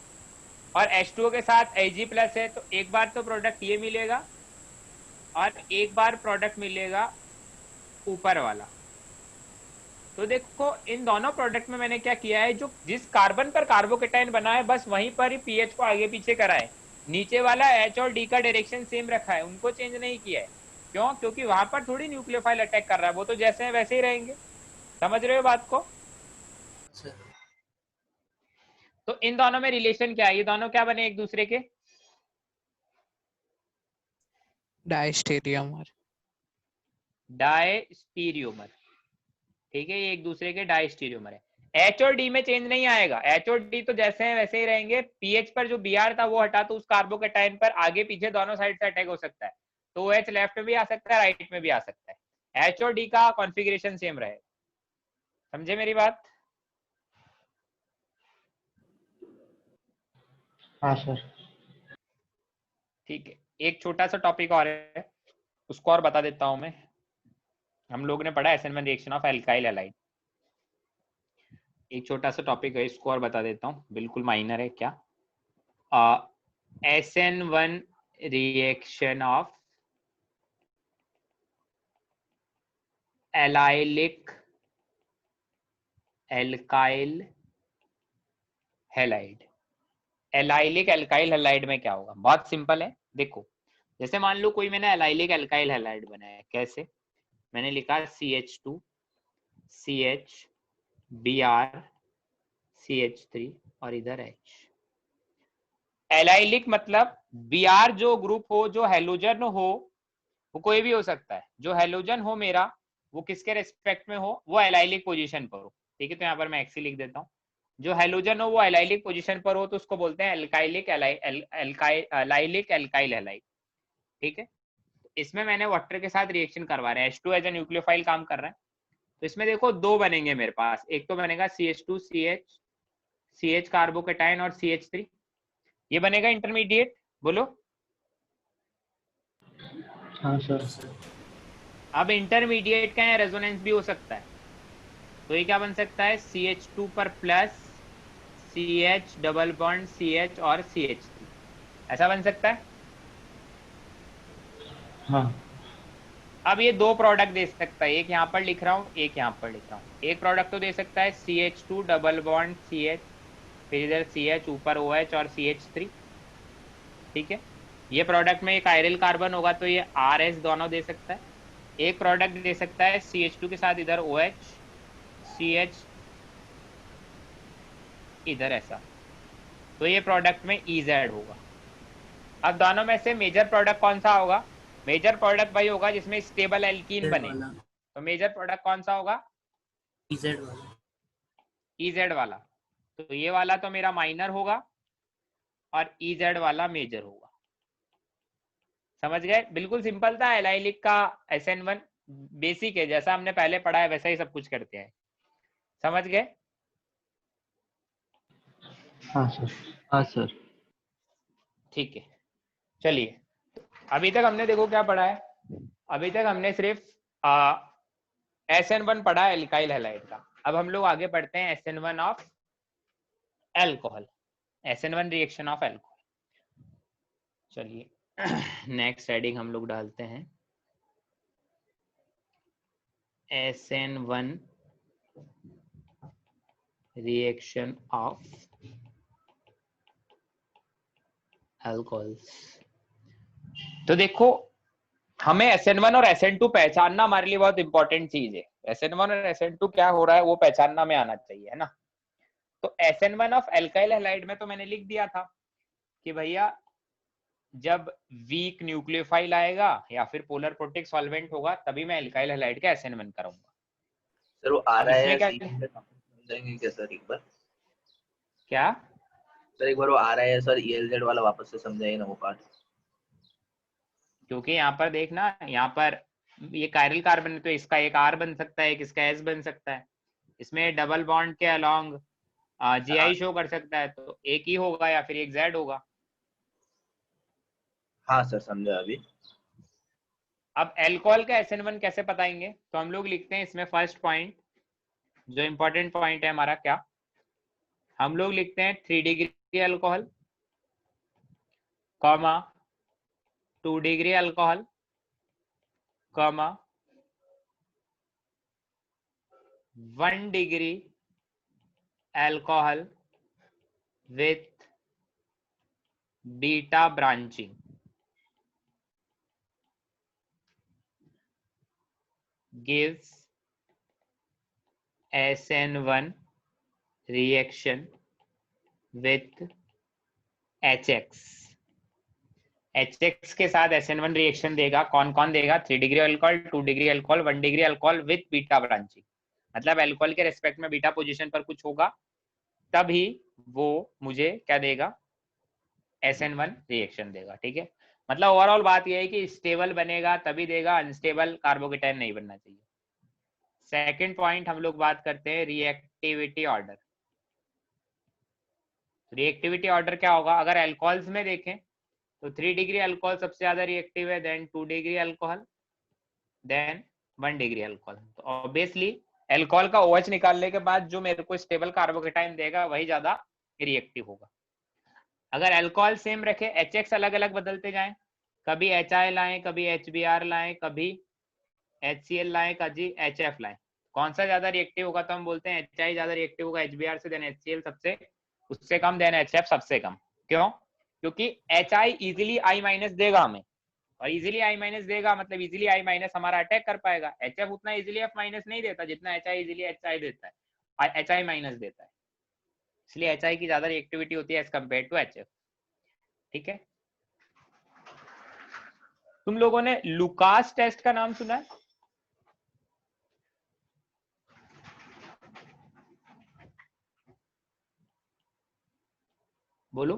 और H2O के साथ Ag+ है तो एक बार तो प्रोडक्ट ये मिलेगा और एक बार प्रोडक्ट मिलेगा ऊपर वाला। तो देखो इन दोनों प्रोडक्ट में मैंने क्या किया है, जो जिस कार्बन पर कार्बोकेटाइन बना है बस वहीं पर ही पीएच को आगे पीछे करा है। नीचे वाला H और D का डायरेक्शन सेम रखा है, उनको चेंज नहीं किया है। क्यों? क्योंकि वहां पर थोड़ी न्यूक्लियोफाइल अटैक कर रहा है, वो तो जैसे हैं वैसे ही रहेंगे। समझ रहे हो बात को? तो इन दोनों में रिलेशन क्या है? ये दोनों क्या बने एक दूसरे के? डायस्टेरियोमर। डायस्टीरियोमर। ठीक है, ये एक दूसरे के डायस्टीरियोमर है। H और D में चेंज नहीं आएगा। H और D तो जैसे हैं वैसे ही रहेंगे। पीएच पर जो Br था वो हटा तो उस कार्बोकेटाइन पर आगे पीछे दोनों साइड से अटैक हो सकता है। तो OH लेफ्ट में भी आ सकता है, राइट में भी आ सकता है। H और D का कॉन्फ़िगरेशन सेम रहेगा। समझे मेरी बात? हाँ सर। ठीक है, एक छोटा सा टॉपिक और है, उसको और बता देता हूं मैं। हम लोग ने पढ़ा SN1 reaction of alkyl halide. एक छोटा सा टॉपिक है, इसको और बता देता हूँ, बिल्कुल माइनर है। क्या? SN1 reaction of allylic alkyl halide. Allylic alkyl halide में क्या होगा? बहुत सिंपल है। देखो, जैसे मान लो कोई मैंने एलाइलिक एल्काइल हैलाइड बनाया। कैसे? मैंने लिखा CH2 CH Br CH3 और इधर H। एलाइलिक मतलब Br जो ग्रुप हो, जो हेलोजन हो, वो कोई भी हो सकता है। जो हेलोजन हो मेरा, वो किसके रेस्पेक्ट में हो? वो एलाइलिक पोजीशन पर हो। ठीक है, तो यहाँ पर मैं एक्सी लिख देता हूँ। जो हेलोजन हो वो एलाइलिक पोजीशन पर हो तो उसको बोलते हैं एल्काइलिक एलाइलिक एल्काइल हैलाइड। ठीक है, इसमें मैंने वाटर के साथ रिएक्शन करवा रहे हैं। H2 एज ए न्यूक्लियोफाइल काम कर रहा है। तो इसमें देखो दो बनेंगे मेरे पास। एक तो बनेगा CH2 CH कार्बोकेटाइन और CH3, ये बनेगा इंटरमीडिएट। बोलो। हाँ सर। अब इंटरमीडिएट का रेजोनेंस भी हो सकता है, तो ये क्या बन सकता है? CH2 पर plus CH double bond CH और CH3, ऐसा बन सकता है। हाँ। अब ये दो प्रोडक्ट दे सकता है, एक यहाँ पर लिख रहा हूँ, एक यहाँ पर लिख रहा हूँ। एक प्रोडक्ट तो दे सकता है CH2 डबल बॉन्ड CH, फिर इधर CH ऊपर OH और CH3। ठीक है, ये प्रोडक्ट में एक आयरल कार्बन होगा तो ये RS दोनों दे सकता है। एक प्रोडक्ट दे सकता है CH2 के साथ इधर OH CH इधर ऐसा, तो ये प्रोडक्ट में EZ होगा। अब दोनों में से मेजर प्रोडक्ट कौन सा होगा? मेजर प्रोडक्ट वही होगा जिसमें स्टेबल एल्कीन बने। तो मेजर प्रोडक्ट कौन सा होगा? EZ वाला। EZ वाला। तो ये वाला तो मेरा माइनर होगा और EZ वाला मेजर होगा। समझ गए? बिल्कुल सिंपल था। एलाइलिक का SN1 बेसिक है, जैसा हमने पहले पढ़ा है वैसा ही सब कुछ करते हैं। समझ गए? हाँ सर। हाँ सर। ठीक है, चलिए। अभी तक हमने देखो क्या पढ़ा है। अभी तक हमने सिर्फ SN1 पढ़ा है एल्काइल हैलाइड का। अब हम लोग आगे पढ़ते हैं SN1 of alcohol, SN1 reaction of alcohol. चलिए नेक्स्ट हेडिंग हम लोग डालते हैं SN1 रिएक्शन ऑफ अल्कोहल्स। तो देखो, हमें SN1 और SN2 पहचानना हमारे लिए बहुत इंपॉर्टेंट चीज है। SN1 और SN2 क्या हो रहा है वो पहचानना में आना चाहिए, है ना। तो SN1 ऑफ एल्काइल हैलाइड में तो मैंने लिख दिया था कि भैया जब वीक न्यूक्लियोफाइल आएगा या फिर पोलर प्रोटिक सॉल्वेंट होगा तभी मैं एल्काइल हैलाइड का SN1 करूंगा। सर वो आ अब रहा इसमें है क्या समझाएंगे क्या सर एक बार? क्या सर एक बार वो आ रहा है सर ELZ वाला वापस से समझाइए ना वो पार्ट। क्योंकि यहाँ पर देखना, यहाँ पर ये कायरल कार्बन है तो इसका एक R बन सकता है, एक इसका S बन सकता है। इसमें डबल बॉन्ड के अलोंग GI शो कर सकता है, तो एक ही होगा या फिर एक Z होगा। हाँ सर समझा अभी। अब एल्कोहल का SN1 कैसे बताएंगे? तो हम लोग लिखते हैं इसमें फर्स्ट पॉइंट, जो इंपॉर्टेंट पॉइंट है हमारा, क्या हम लोग लिखते हैं 3 degree alcohol, comma 2 degree alcohol, comma 1 degree alcohol with beta branching gives SN1 reaction with HX। HX के साथ SN1 रिएक्शन देगा। कौन कौन देगा? 3 degree alcohol, 2 degree alcohol, 1 degree alcohol with beta branching. मतलब अल्कोहल के रेस्पेक्ट में बीटा पोजीशन पर कुछ होगा तभी वो मुझे क्या देगा? SN1 रिएक्शन देगा। ठीक है, मतलब ओवरऑल बात यह है कि स्टेबल बनेगा तभी देगा, अनस्टेबल कार्बोकेटाइन नहीं बनना चाहिए। सेकंड पॉइंट हम लोग बात करते हैं रिएक्टिविटी ऑर्डर। रिएक्टिविटी ऑर्डर क्या होगा? अगर अल्कोहल्स में देखें तो 3 डिग्री अल्कोहल सबसे ज्यादा रिएक्टिव है, then 2 degree alcohol, then 1 degree alcohol. तो ऑब्वियसली अल्कोहल का OH निकालने के बाद जो मेरे को स्टेबल कार्बोकेटाइन देगा वही ज्यादा रिएक्टिव होगा। अगर अल्कोहल सेम रखे, HX अलग अलग बदलते जाएं, कभी HI लाएं, कभी HBr लाएं, कभी HCl लाएं, कभी HF लाएं, कौन सा ज्यादा रिएक्टिव होगा? तो हम बोलते हैं HI ज्यादा रिएक्टिव होगा HBr से, देन HCl सबसे उससे कम, देन HF सबसे कम। क्यों? क्योंकि HI इजीली I- देगा हमें, और इजीली I- देगा मतलब इजीली I- हमारा अटैक कर पाएगा। HF उतना इजीली F- नहीं देता जितना HI इजीली HI देता है, HI- देता है, इसलिए HI की ज्यादा रिएक्टिविटी होती है एज कम्पेयर टू HF। ठीक है, तुम लोगों ने लुकास टेस्ट का नाम सुना है? बोलो।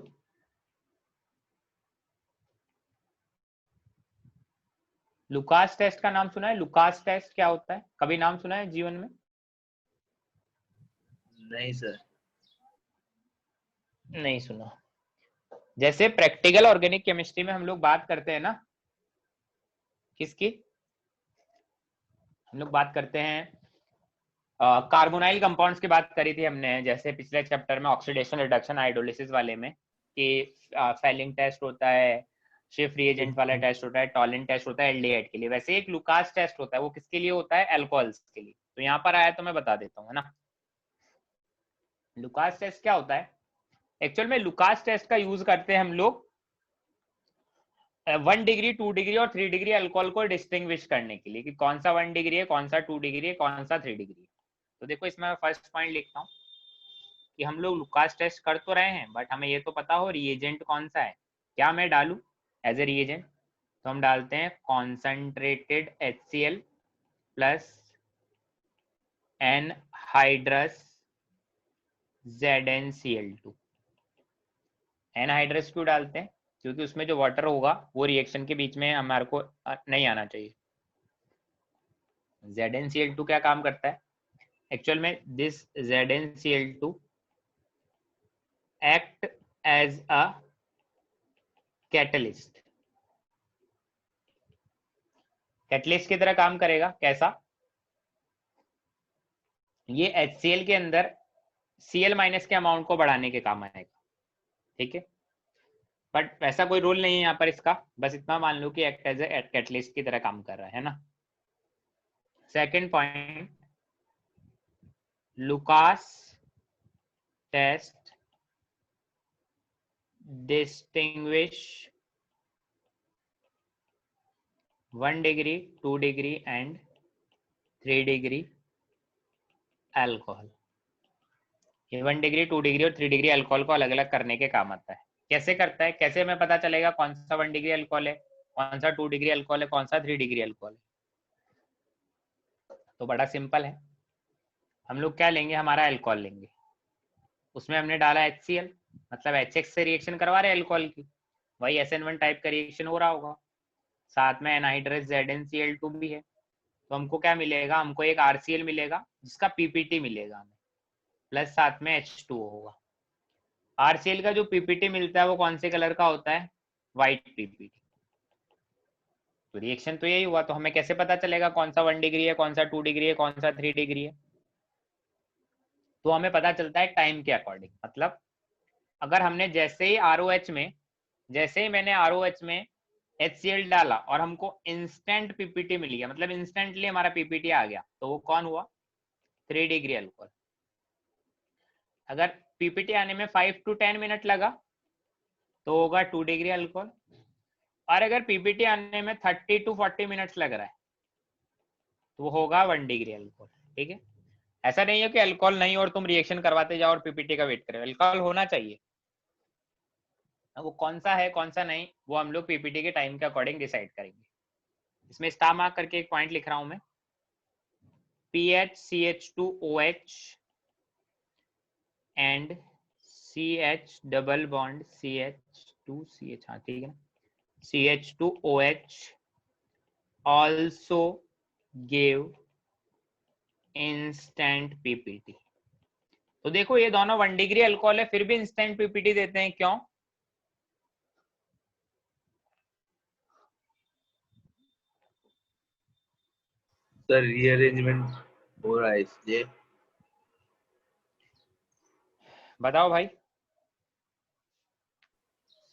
लुकास टेस्ट का नाम सुना है? लुकास टेस्ट क्या होता है? कभी नाम सुना है जीवन में? नहीं सर। नहीं सुना। जैसे प्रैक्टिकल ऑर्गेनिक केमिस्ट्री में हम लोग बात करते हैं ना, किसकी? हम लोग बात करते हैं कार्बोनाइल कंपाउंड्स की बात करी थी हमने, जैसे पिछले चैप्टर में ऑक्सीडेशन रिडक्शन हाइड्रोलिसिस वाले में कि फेलिंग टेस्ट होता है, शिफ्ट रिएजेंट वाला टेस्ट होता है, टॉलिन टेस्ट होता है एल्डिहाइड के लिए। वैसे एक लुकास टेस्ट होता है, वो किसके लिए होता है? अल्कोहल्स के लिए। तो यहाँ पर आया तो मैं बता देता हूँ ना। लुकास टेस्ट क्या होता है? एक्चुअल में लुकास टेस्ट का यूज करते हैं हम लोग 1 डिग्री, 2 डिग्री और 3 डिग्री अल्कोहल को डिस्टिंग्विश करने के लिए कि कौन सा 1 डिग्री है, कौन सा 2 डिग्री है, कौन सा 3 डिग्री है। तो देखो इसमें मैं फर्स्ट पॉइंट लिखता हूँ कि हम लोग लुकास टेस्ट कर तो रहे हैं, बट हमें ये तो पता हो रिएजेंट कौन सा है। क्या मैं डालूं एज ए रिएजेंट? तो हम डालते हैं concentrated HCl plus anhydrous ZnCl2। Anhydrous क्यों डालते हैं? क्योंकि उसमें जो वाटर होगा वो रिएक्शन के बीच में हमारे को नहीं आना चाहिए। ZnCl2 क्या काम करता है एक्चुअल में? This ZnCl2 act as a catalyst। Catalyst की तरह काम करेगा। कैसा? ये HCl के अंदर Cl- के अमाउंट को बढ़ाने के काम आएगा। ठीक है, बट वैसा कोई रोल नहीं है यहाँ पर इसका, बस इतना मान लो कि एक्ट एज ए कैटलिस्ट की तरह काम कर रहा है ना। Second point, Lucas test distinguish 1 degree, 2 degree and 3 degree alcohol. ये 1 डिग्री, 2 डिग्री और 3 डिग्री अल्कोहल को अलग अलग करने के काम आता है। कैसे करता है, कैसे हमें पता चलेगा कौन सा 1 डिग्री अल्कोहल है, कौन सा 2 डिग्री अल्कोहल है, कौन सा 3 डिग्री अल्कोहल है? तो बड़ा सिंपल है, हम लोग क्या लेंगे, हमारा अल्कोहल लेंगे, उसमें हमने डाला HCl, मतलब HX से रिएक्शन करवा रहे हैं अल्कोहल की, वही SN1 टाइप का रिएक्शन हो रहा होगा, साथ में एनहाइड्रस ZnCl2 भी है, तो हमको क्या मिलेगा, हमको एक RCl मिलेगा जिसका PPT मिलेगा हमें, प्लस साथ में H2O होगा। RCl का जो PPT मिलता है वो कौन से कलर का होता है, व्हाइट PPT। तो रिएक्शन तो यही हुआ, तो हमें कैसे पता चलेगा कौन सा 1 डिग्री है, कौन सा 2 डिग्री है, कौन सा 3 डिग्री है? तो हमें पता चलता है टाइम के अकॉर्डिंग, मतलब अगर हमने जैसे ही मैंने ROH में HCl डाला और हमको इंस्टेंट PPT मिल गया, मतलब इंस्टेंटली हमारा PPT आ गया, तो वो कौन हुआ, 3 डिग्री अल्कोहल। अगर PPT आने में 5 to 10 मिनट लगा तो होगा 2 डिग्री अल्कोहल, और अगर PPT आने में 30 to 40 मिनट्स लग रहा है तो वो होगा 1 डिग्री अल्कोहल। ठीक है, ऐसा नहीं है कि अल्कोहल नहीं और तुम रिएक्शन करवाते जाओ और PPT का वेट करो, अल्कोहल होना चाहिए। अब वो कौन सा है कौन सा नहीं, वो हम लोग PPT के टाइम के अकॉर्डिंग डिसाइड करेंगे। इसमें स्टार मार्क करके एक पॉइंट लिख रहा हूं मैं, PHCH2OH and CH double bond CH2CH, हाँ ठीक है ना, CH2OH also give instant PPT। तो देखो ये दोनों 1 डिग्री अल्कोहल है फिर भी इंस्टेंट PPT देते हैं, क्यों? सर रीअरेंजमेंट हो रहा है इसलिए। बताओ भाई।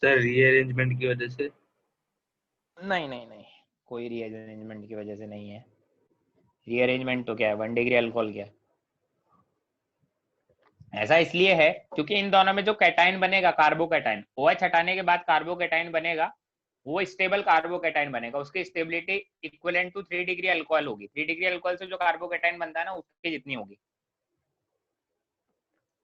सर रीअरेंजमेंट की वजह से। नहीं, कोई रीअरेंजमेंट की वजह से नहीं है। रीअरेंजमेंट तो क्या है, 1 डिग्री अल्कोहल क्या है? ऐसा इसलिए है क्योंकि इन दोनों में जो कैटाइन बनेगा, कार्बोकैटाइन, OH हटाने के बाद कार्बोकैटाइन बनेगा, वो स्टेबल कार्बोकैटाइन बनेगा, उसकी stability equivalent to 3 degree alcohol होगी। 3 डिग्री अल्कोहल से जो कार्बोकैटाइन बनता है ना, उसकी जितनी होगी।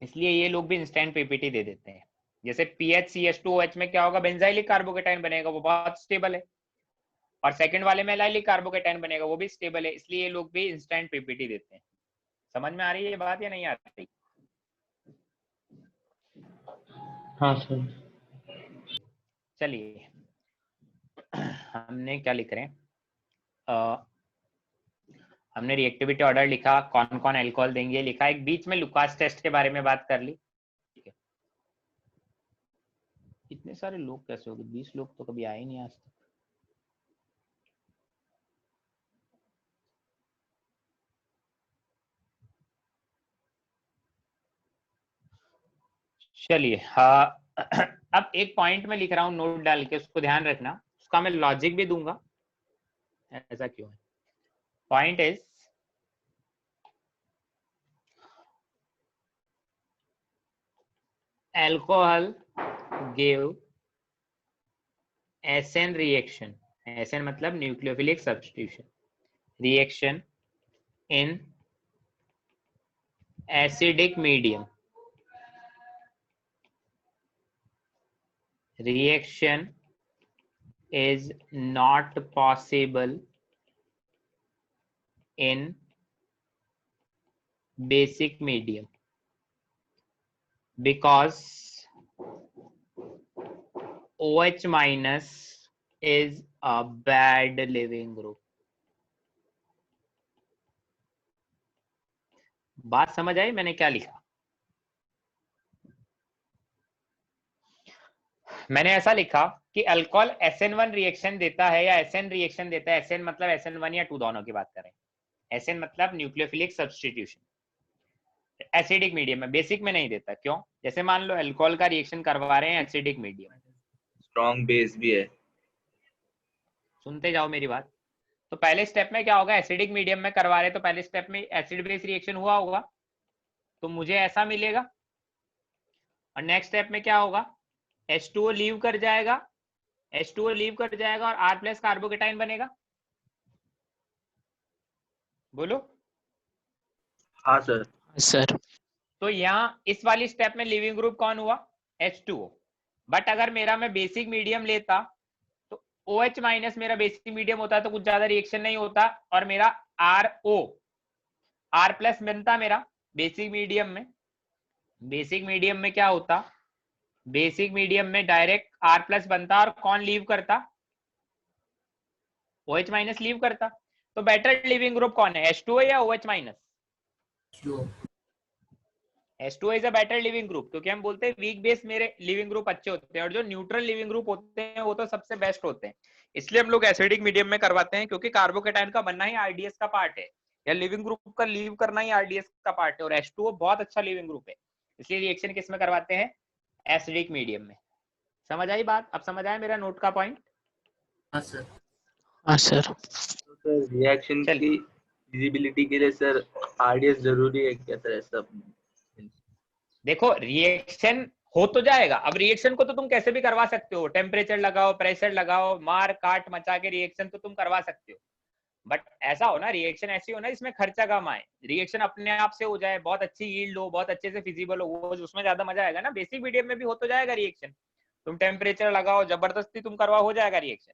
इसलिए ये लोग भी इंस्टेंट PPT दे देते हैं। जैसे PHCH2OH में क्या होगा, बेंजाइलिक कार्बोकैटाइन बनेगा, वो बहुत स्टेबल है, और सेकंड वाले में एलाइलिक कार्बोकैटाइन बनेगा, वो भी स्टेबल है, इसलिए ये लोग भी इंस्टेंट PPT देते हैं। समझ में आ रही है ये बात या नहीं आ रही? हाँ सर। चलिए हमने क्या लिख रहे हैं, हमने रिएक्टिविटी ऑर्डर लिखा, कौन कौन अल्कोहल देंगे लिखा, एक बीच में लुकास टेस्ट के बारे में बात कर ली। ठीक है, इतने सारे लोग कैसे हो गए, 20 लोग तो कभी आए ही नहीं आज तक। चलिए हाँ अब एक पॉइंट में लिख रहा हूँ नोट डाल के, उसको ध्यान रखना, उसका मैं लॉजिक भी दूंगा ऐसा क्यों है। Point is alcohol give SN reaction, SN मतलब nucleophilic substitution reaction in acidic medium, reaction is not possible in basic medium because OH minus is a bad living group। बात समझ आई मैंने क्या लिखा? मैंने ऐसा लिखा कि अल्कोहल SN1 रिएक्शन देता है या SN रिएक्शन देता है, SN मतलब SN1 या 2 दोनों की बात करें, SN मतलब न्यूक्लियोफिलिक सब्स्टिट्यूशन, एसिडिक मीडियम में, बेसिक में नहीं देता। क्यों? जैसे मान लो अल्कोहल का रिएक्शन करवा रहे हैं एसिडिक मीडियम, स्ट्रॉन्ग बेस भी है। सुनते जाओ मेरी बात। तो पहले स्टेप में क्या होगा, एसिडिक मीडियम में करवा रहे, तो पहले स्टेप में एसिड बेस रिएक्शन हुआ होगा, तो मुझे ऐसा मिलेगा, और नेक्स्ट स्टेप में क्या होगा, H2O लीव कर जाएगा, H2O लीव कर जाएगा और R प्लस कार्बोकेटाइन बनेगा। बोलो। हाँ सर। सर तो यहाँ इस वाली स्टेप में लिविंग ग्रुप कौन हुआ, H2O, बट अगर मेरा मैं बेसिक मीडियम लेता तो OH माइनस मेरा बेसिक मीडियम होता तो कुछ ज्यादा रिएक्शन नहीं होता, और मेरा RO R प्लस बनता मेरा बेसिक मीडियम में। बेसिक मीडियम में क्या होता, बेसिक मीडियम में डायरेक्ट R प्लस बनता, और कौन लीव करता, OH माइनस लीव करता। तो बेटर लिविंग ग्रुप कौन है, H2O या OH minus? H2O is a better leaving group, क्योंकि हम बोलते हैं वीक बेस मेरे लिविंग ग्रुप अच्छे होते हैं, और जो न्यूट्रल लिविंग ग्रुप होते हैं वो तो सबसे बेस्ट होते हैं। इसलिए हम लोग एसिडिक मीडियम में करवाते हैं, क्योंकि कार्बोकेटाइन का बनना ही आरडीएस का पार्ट है, या लिविंग ग्रुप का लीव करना ही आरडीएस का पार्ट है, और H2O बहुत अच्छा लिविंग ग्रुप है, इसलिए रिएक्शन किस में करवाते हैं, एसिडिक मीडियम में। समझ आई बात? अब समझ आया मेरा नोट का पॉइंट? हाँ सर। तो सर रिएक्शन चल। की विजिबिलिटी के लिए सर आरडीएस जरूरी है क्या सर, ऐसा? देखो रिएक्शन हो तो जाएगा, अब रिएक्शन को तो तुम कैसे भी करवा सकते हो, टेम्परेचर लगाओ, प्रेशर लगाओ, मार काट मचा के रिएक्शन तो तुम करवा सकते हो, बट ऐसा हो ना, रिएक्शन ऐसी हो ना जिसमें खर्चा कम आए, रिएक्शन अपने आप से हो जाए, बहुत अच्छी यील्ड हो, बहुत अच्छे से फिजिबल हो, वो उसमें ज्यादा मजा आएगा ना। बेसिक मीडियम में भी हो तो जाएगा रिएक्शन, तुम टेम्परेचर लगाओ, जबरदस्ती तुम करवा, हो जाएगा रिएक्शन,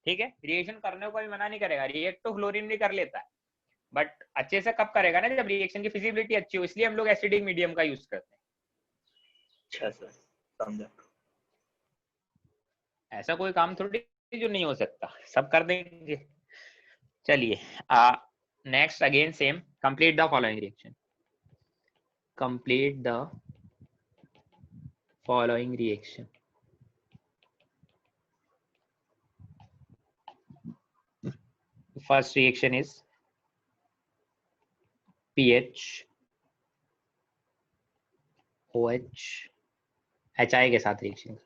ठीक है। रिएक्शन करने को भी मना नहीं करेगा, रिएक्ट तो फ्लोरीन भी कर लेता है, बट अच्छे से कब करेगा ना, जब रिएक्शन की फिजिबिलिटी अच्छी हो, इसलिए हम लोग एसिडिक मीडियम का यूज करते हैं। अच्छा सर, समझा। ऐसा कोई काम थोड़ी जो नहीं हो सकता, सब कर देंगे। चलिए next again same, complete the following reaction, complete the following reaction. First reaction is pH OH HI के साथ रिएक्शन।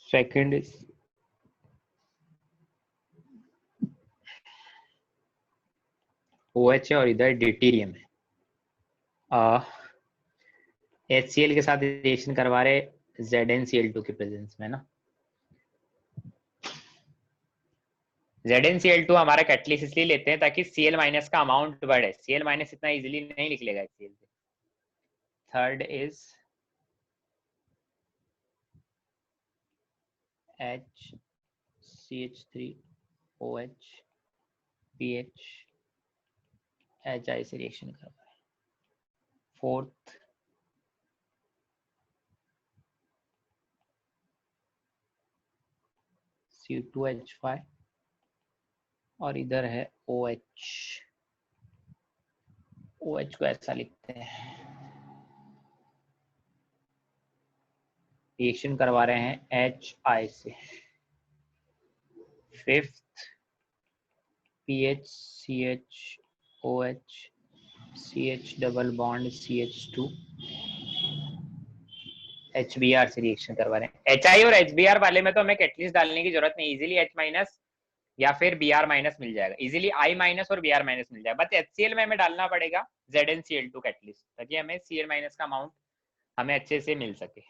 सेकंड इज OH है और इधर ड्यूटेरियम है, HCl के साथ रिएक्शन करवा रहे ZnCl2 के प्रेजेंस में ना। ZnCl2 हमारा कैटलिस्ट इसलिए लेते हैं ताकि Cl माइनस का अमाउंट बढ़े, Cl माइनस इतना इजीली नहीं निकलेगा HCl से। Third is HCH3OH pH HI से रिएक्शन करवा रहे। फोर्थ C2H5 और इधर है OH। OH को ऐसा लिखते हैं, रिएक्शन करवा रहे हैं HI से। Fifth pH CHOH CH double bond CH2 HBr से रिएक्शन करवा रहे हैं। HI और HBr वाले में तो हमें कैटलिस्ट डालने की जरूरत नहीं, इजीली H माइनस या फिर Br माइनस मिल जाएगा, इजीली I माइनस और Br माइनस मिल जाएगा, बस HCl में हमें डालना पड़ेगा ZnCl2 कैटलिस्ट, ताकि हमें Cl माइनस का अमाउंट हमें अच्छे से मिल सके।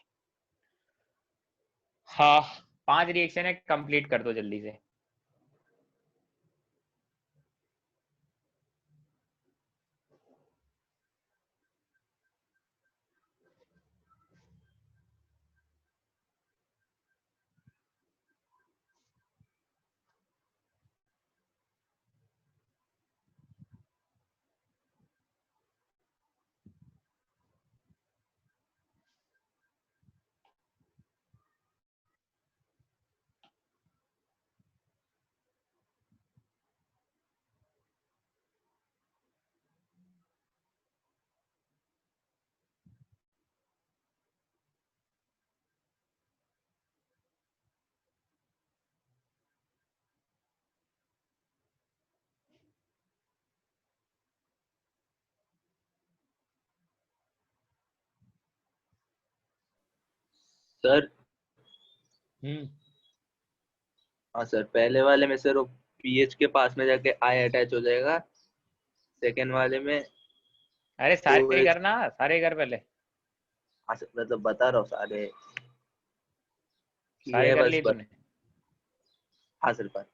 हाँ 5 रिएक्शन है, कंप्लीट कर दो जल्दी से। सर हम्म, हाँ सर, पहले वाले में सर वो पीएच के पास में जाके आई अटैच हो जाएगा, सेकेंड वाले में अरे सारे OH। करना, सारे कर पहले, हाँ सर, मतलब बता रहा हूँ सारे सारे ये कर बस लिए तूने। हाँ सर पर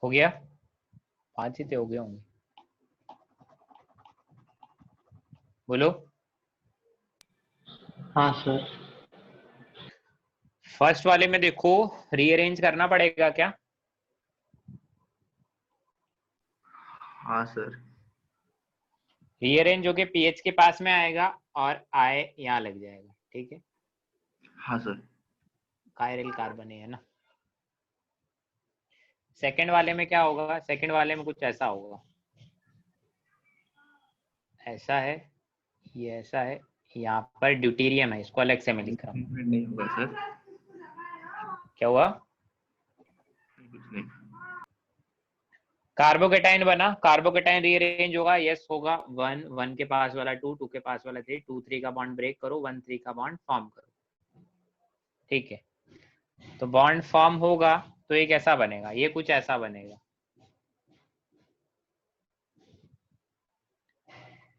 हो गया, 5 ही तो हो गए होंगे, बोलो। हाँ सर। फर्स्ट वाले में देखो रीअरेंज करना पड़ेगा क्या? हाँ सर। रीअरेंज होके पीएच के पास में आएगा और आई यहाँ लग जाएगा, ठीक है। हाँ सर। कायरल कार्बन है ना। सेकंड वाले में क्या होगा? सेकंड वाले में कुछ ऐसा होगा, ऐसा है, ये ऐसा है, यहाँ पर ड्यूटेरियम है, इसको अलग से मैं लिख रहा हूँ। नहीं होगा सर। क्या हुआ? कुछ नहीं। कार्बोकेटाइन बना, कार्बोकेटाइन रीअरेंज होगा, यस होगा। 1 1 के पास वाला 2 2 के पास वाला 3 2 3 का बॉन्ड ब्रेक करो, 1 3 का बॉन्ड फॉर्म करो, ठीक है। तो बॉन्ड फॉर्म होगा तो ये कैसा बनेगा? ये कुछ ऐसा बनेगा,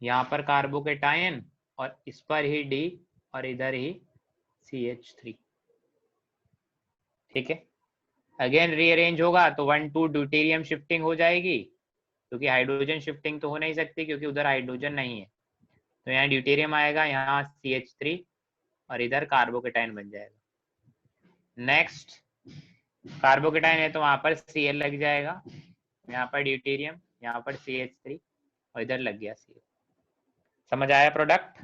यहाँ पर कार्बोकेटाइन और इस पर ही डी और इधर ही CH3, ठीक है। अगेन रीअरेंज होगा तो 1 2 ड्यूटेरियम शिफ्टिंग हो जाएगी, क्योंकि हाइड्रोजन शिफ्टिंग तो हो नहीं सकती क्योंकि उधर हाइड्रोजन नहीं है। तो यहाँ ड्यूटेरियम आएगा, यहाँ CH3 और इधर कार्बोकेटाइन बन जाएगा। नेक्स्ट कार्बोकेटाइन है तो वहां पर Cl लग जाएगा, यहाँ पर ड्यूटेरियम, यहाँ पर CH3 और इधर लग गया Cl। समझ आया प्रोडक्ट?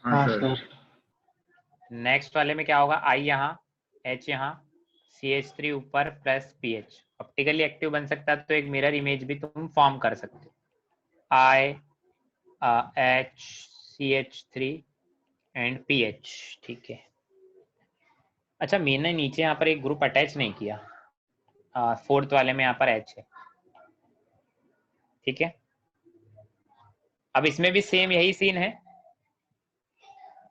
हाँ हाँ सर। सर। नेक्स्ट वाले में क्या होगा? I यहाँ, H यहाँ, CH3 ऊपर प्लस PH। ऑप्टिकली एक्टिव बन सकता है तो एक मिरर इमेज भी तुम फॉर्म कर सकते हो। I H CH3 and PH, ठीक है। अच्छा, मैंने नीचे यहाँ पर एक ग्रुप अटैच नहीं किया, फोर्थ वाले में यहाँ पर H है, ठीक है। अब इसमें भी सेम यही सीन है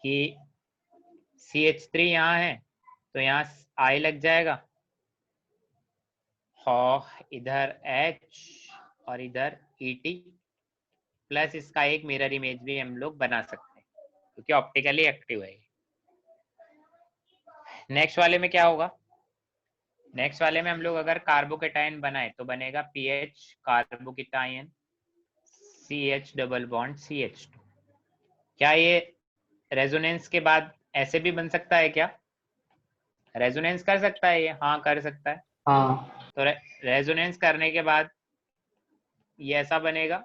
कि CH3 यहाँ है तो यहाँ I लग जाएगा, और इधर H और इधर ET प्लस इसका एक मिरर इमेज भी हम लोग बना सकते हैं क्योंकि ऑप्टिकली एक्टिव है। नेक्स्ट वाले में क्या होगा? नेक्स्ट वाले में हम लोग अगर कार्बोकेटाइन बनाए तो बनेगा PH carbocation CH double bond CH2। क्या ये रेजोनेंस के बाद ऐसे भी बन सकता है क्या? रेजोनेंस कर सकता है ये? हाँ कर सकता है। हाँ। तो रेजोनेंस करने के बाद ये ऐसा बनेगा।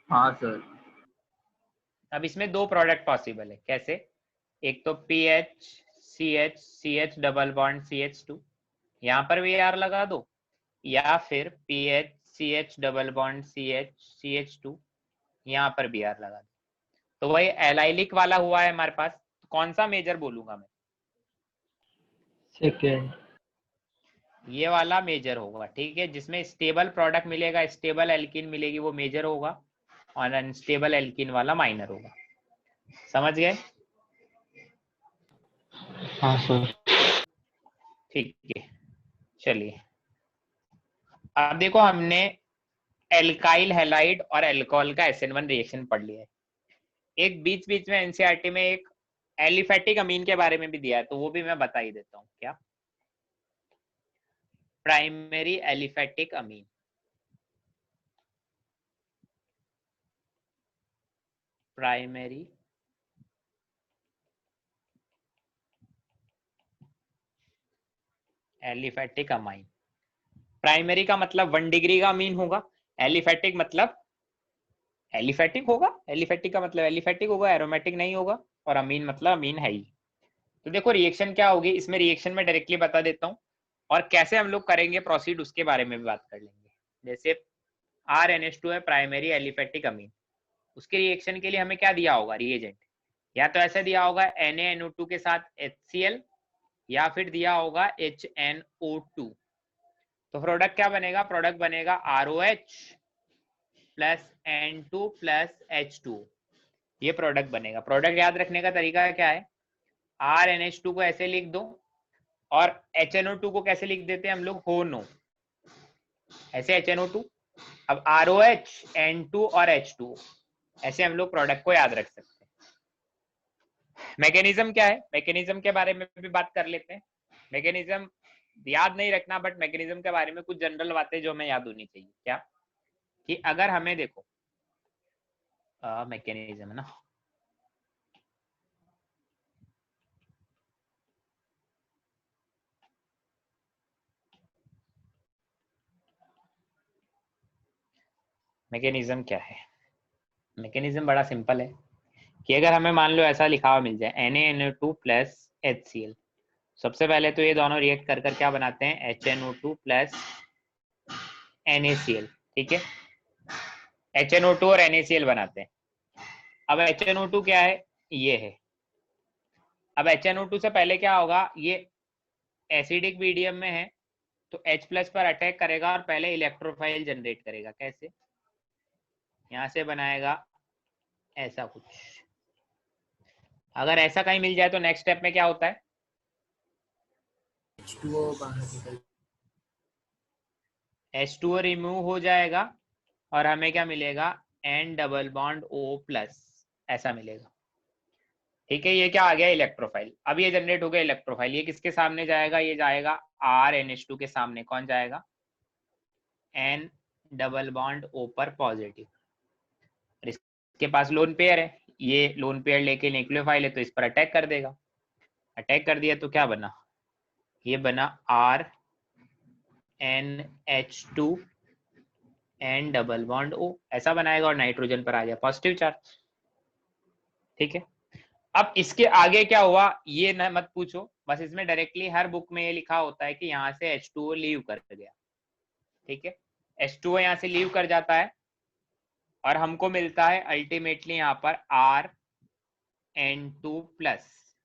हाँ सर। अब इसमें दो प्रोडक्ट पॉसिबल है, कैसे? एक तो PH CH CH double bond CH2, यहाँ पर भी R लगा दो, या फिर PH CH double bond CH CH2, यहाँ पर भी R लगा दो। तो वही एलाइलिक वाला हुआ है हमारे पास। तो कौन सा मेजर बोलूंगा मैं? सेकेंड। ये वाला मेजर होगा, ठीक है। जिसमें स्टेबल प्रोडक्ट मिलेगा, स्टेबल एल्कीन मिलेगी, वो मेजर होगा, और अनस्टेबल एल्कीन वाला माइनर होगा। समझ गए? हाँ सर। ठीक है, चलिए अब देखो, हमने एल्काइल हैलाइड और एल्कोहल का SN1 रिएक्शन पढ़ लिया है। एक बीच बीच में एनसीईआरटी में एक एलिफेटिक अमीन के बारे में भी दिया है, तो वो भी मैं बता ही देता हूँ। क्या? प्राइमरी एलिफेटिक अमीन। प्राइमरी एलिफेटिक अमीन। प्राइमरी का मतलब 1 डिग्री का अमीन होगा, एलिफेटिक मतलब एलिफेटिक होगा, एलिफेटिक का मतलब एलिफेटिक होगा, एरोमेटिक नहीं होगा, और अमीन मतलब अमीन है ही। तो देखो रिएक्शन क्या होगी इसमें, रिएक्शन में डायरेक्टली बता देता हूँ, और कैसे हम लोग करेंगे प्रोसीड उसके बारे में भी बात कर लेंगे। जैसे RNH2 है प्राइमरी एलिफेटिक अमीन, उसके रिएक्शन के लिए हमें क्या दिया होगा रिएजेंट? या तो ऐसे दिया होगा NaNO2 के साथ HCl, या फिर दिया होगा HNO2। तो प्रोडक्ट क्या बनेगा? प्रोडक्ट बनेगा ROH plus N2 plus H2। ये प्रोडक्ट बनेगा। प्रोडक्ट याद रखने का तरीका क्या है? RNH2 को ऐसे लिख दो, और HNO2 को कैसे लिख देते हैं हम लोग? HONO, ऐसे HNO2। अब ROH N2 और H2, ऐसे हम लोग प्रोडक्ट को याद रख सकते हैं। मैकेनिज्म क्या है? मैकेनिज्म के बारे में भी बात कर लेते हैं। मैकेनिज्म याद नहीं रखना, बट मैकेनिज्म के बारे में कुछ जनरल बातें जो हमें याद होनी चाहिए। क्या कि अगर हमें देखो मैकेनिज्म है ना, मैकेनिज्म क्या है? मैकेनिज्म बड़ा सिंपल है कि अगर हमें मान लो ऐसा लिखा हुआ मिल जाए NaNO2 प्लस HCl, सबसे पहले तो ये दोनों रिएक्ट कर कर क्या बनाते हैं, HNO2 प्लस NaCl। ठीक है, HNO2 और NaCl बनाते हैं। अब HNO2 क्या है, ये है। अब HNO2 से पहले क्या होगा, ये एसिडिक मीडियम में है तो H प्लस पर अटैक करेगा और पहले इलेक्ट्रोफाइल जनरेट करेगा। कैसे? यहां से बनाएगा ऐसा कुछ। अगर ऐसा कहीं मिल जाए तो नेक्स्ट स्टेप में क्या होता है, H2O बाहर निकल H2O रिमूव हो जाएगा और हमें क्या मिलेगा, N double bond O plus, ऐसा मिलेगा। ठीक है, ये क्या आ गया, इलेक्ट्रोफाइल। अब ये जनरेट हो गया इलेक्ट्रोफाइल, ये किसके सामने जाएगा, ये जाएगा RNH2 के सामने। कौन जाएगा, N डबल बॉन्ड O पर पॉजिटिव। इसके पास लोन पेयर है, ये लोन पेयर लेके न्यूक्लियोफाइल है तो इस पर अटैक कर देगा। अटैक कर दिया तो क्या बना, ये बना RNH2 N double bond O, ऐसा बनाएगा और नाइट्रोजन पर आ गया पॉजिटिव चार्ज। ठीक है, अब इसके आगे क्या हुआ ये न मत पूछो, बस इसमें डायरेक्टली हर बुक में ये लिखा होता है कि यहाँ से H2O लीव कर गया। ठीक है, H2O यहाँ से लीव कर जाता है और हमको मिलता है अल्टीमेटली यहाँ पर RN2 प्लस,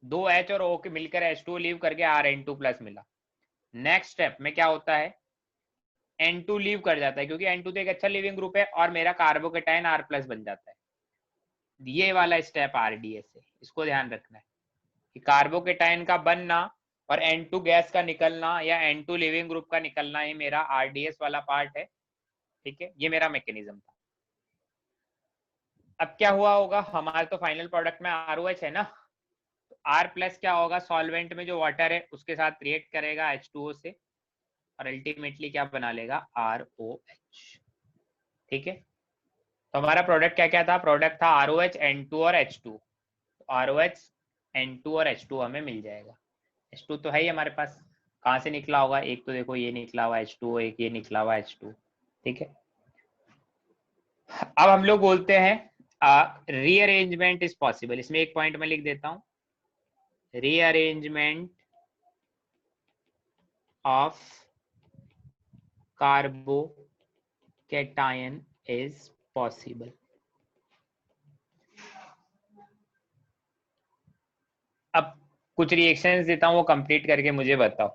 दो H और O के मिलकर H2O लीव करके RN2 प्लस मिला। नेक्स्ट स्टेप में क्या होता है, N2 लीव कर जाता है क्योंकि N2 तो एक अच्छा लिविंग ग्रुप है और मेरा कार्बोकेटाइन R प्लस बन जाता है। ये वाला स्टेप RDS है, इसको ध्यान रखना है कि कार्बोकेटाइन का बनना और N2 गैस का निकलना या N2 लिविंग ग्रुप का निकलना, ये मेरा RDS वाला पार्ट है। ठीक है, ये मेरा मैकेनिज्म था। अब क्या हुआ होगा, हमारे तो फाइनल प्रोडक्ट में ROH है ना, तो R प्लस क्या होगा, सॉल्वेंट में जो वाटर है उसके साथ रिएक्ट करेगा H2O से और अल्टीमेटली क्या बना लेगा, ROH। ठीक है, तो हमारा प्रोडक्ट क्या क्या था, प्रोडक्ट था ROH, N2 और H2। ROH, N2 और H2 हमें मिल जाएगा। H2 तो है ही हमारे पास, कहाँ से निकला होगा, एक तो देखो ये निकला हुआ H2O, एक ये निकला हुआ H2। ठीक है, अब हम लोग बोलते हैं रीअरेंजमेंट इज पॉसिबल। इसमें एक पॉइंट मैं लिख देता हूँ, rearrangement of carbocation is possible. अब कुछ रिएक्शंस देता हूँ, वो कंप्लीट करके मुझे बताओ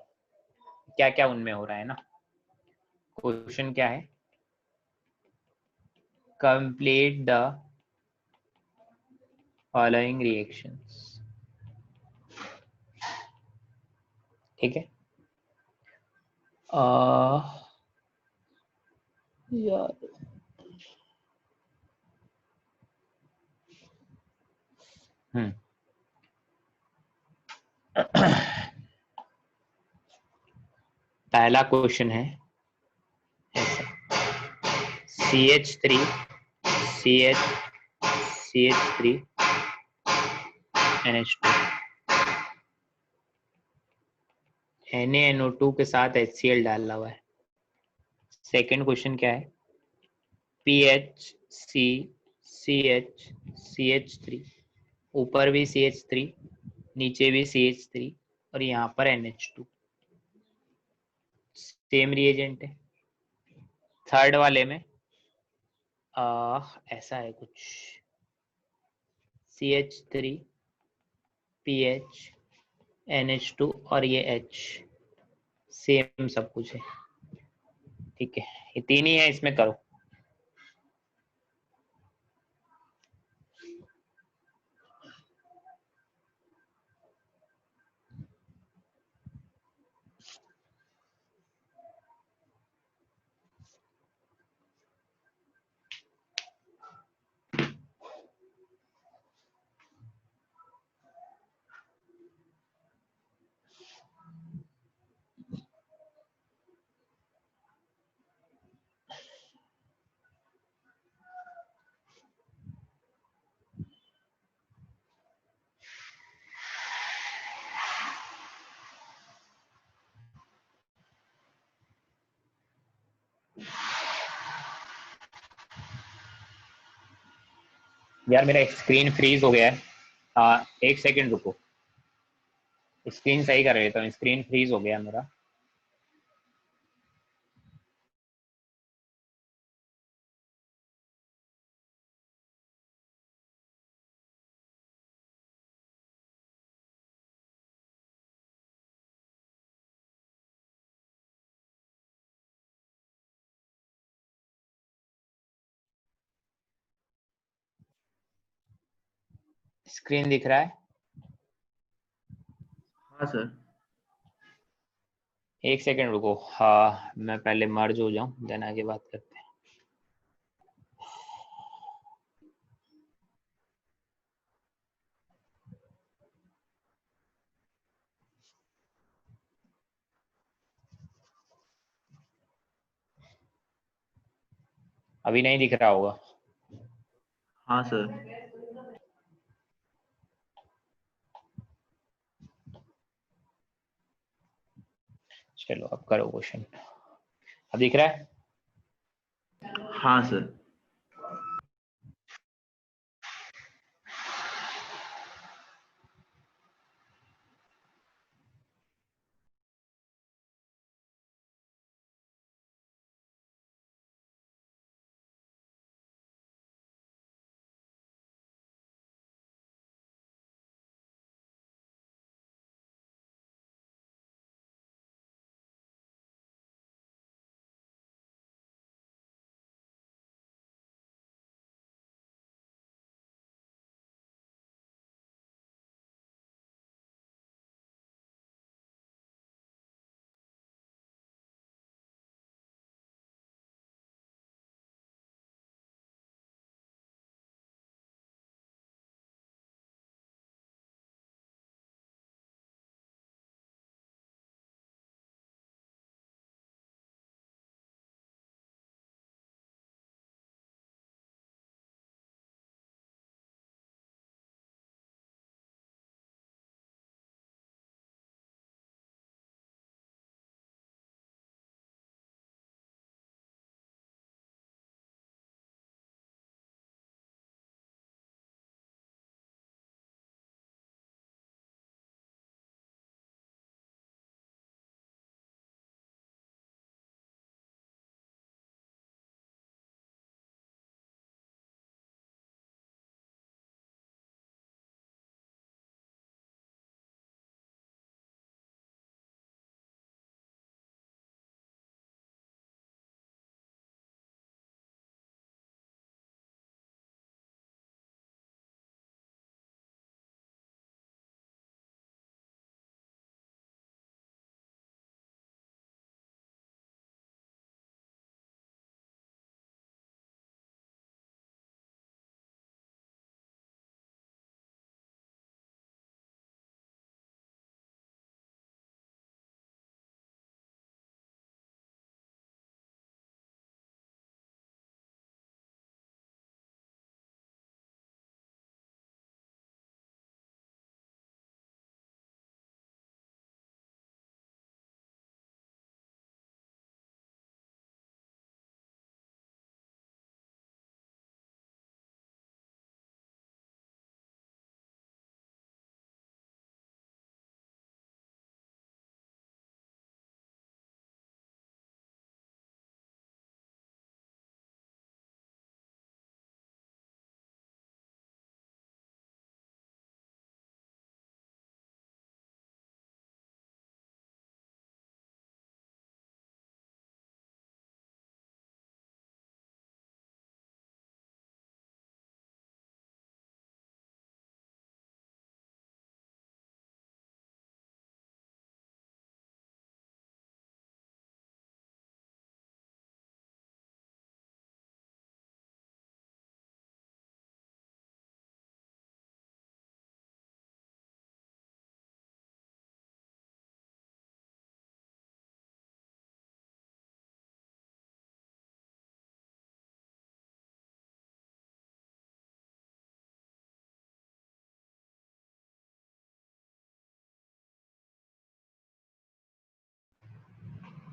क्या क्या उनमें हो रहा है ना। क्वेश्चन क्या है, कंप्लीट द फॉलोइंग रिएक्शंस। ठीक है, यार पहला क्वेश्चन है CH3 CH3 NH2 NaNO2 के साथ HCl डाला हुआ है। सेकंड क्वेश्चन क्या है, CH3 ऊपर भी CH3 नीचे भी CH3 और यहाँ पर NH2, सेम रिएजेंट है। थर्ड वाले में ऐसा है कुछ, CH3 PH NH2 और ये H, सेम सब कुछ है। ठीक है, ये तीन ही है, इसमें करो। यार मेरा स्क्रीन फ्रीज हो गया है। एक सेकंड रुको, स्क्रीन सही कर लेता हूँ। स्क्रीन फ्रीज हो गया मेरा। स्क्रीन दिख रहा है? हाँ सर। एक सेकंड रुको। हाँ, मैं पहले मर्ज हो जाऊं, देन आगे बात करते हैं। अभी नहीं दिख रहा होगा। हाँ सर। चलो अब करो क्वेश्चन। अब दिख रहा है? हाँ सर।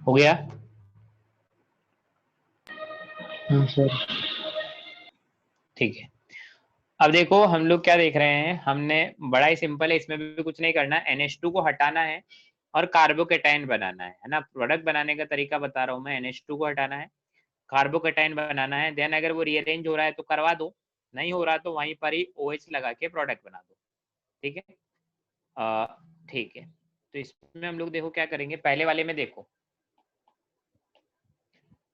हो गया? हाँ सर। ठीक है। अब देखो हम लोग क्या देख रहे हैं, हमने बड़ा ही सिंपल है, इसमें भी कुछ नहीं करना, NH2 को हटाना है और कार्बोकेटाइन बनाना है ना। प्रोडक्ट बनाने का तरीका बता रहा हूँ मैं। NH2 को हटाना है, कार्बोकेटाइन बनाना है, देन अगर वो रीअरेंज हो रहा है तो करवा दो, नहीं हो रहा तो वहीं पर ही OH लगा के प्रोडक्ट बना दो। ठीक है, ठीक है। तो इसमें हम लोग देखो क्या करेंगे, पहले वाले में देखो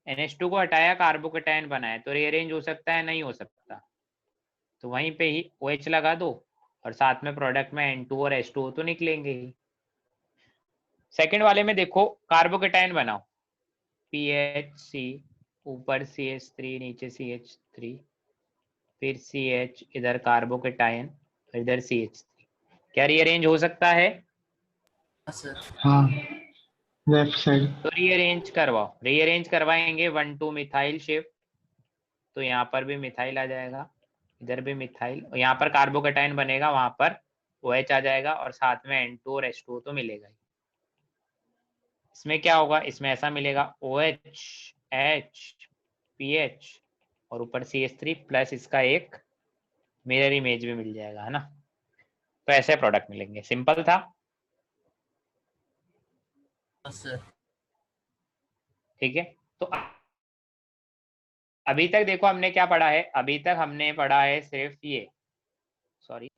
NH2 को हटाया, कार्बोकेटाइन बनाया, तो रीअरेंज हो सकता है, नहीं हो सकता, तो वहीं पे ही OH लगा दो और साथ में प्रोडक्ट में N2 और H2O तो निकलेंगे ही। सेकंड वाले में देखो कार्बोकेटाइन बनाओ, PHC, ऊपर CH3, नीचे CH3, फिर CH, इधर कार्बोकेटाइन, इधर CH3, क्या रीअरेंज हो सकता है? हाँ सर। हाँ लेफ्ट साइड। तो रीअरेंज करवाओ, रीअरेंज करवाएंगे 1,2 मिथाइल शिफ्ट, तो यहाँ पर भी मिथाइल आ जाएगा, इधर भी मिथाइल, यहाँ पर कार्बोकेटाइन बनेगा, वहां पर OH आ जाएगा और साथ में N2 और H2O तो मिलेगा ही। इसमें क्या होगा, इसमें ऐसा मिलेगा OH, H, PH और ऊपर CH3 प्लस इसका एक मिरर इमेज भी मिल जाएगा, है ना। तो ऐसे प्रोडक्ट मिलेंगे, सिंपल था। हाँ सर। ठीक है, तो अभी तक देखो हमने क्या पढ़ा है, अभी तक हमने पढ़ा है सिर्फ ये, सॉरी,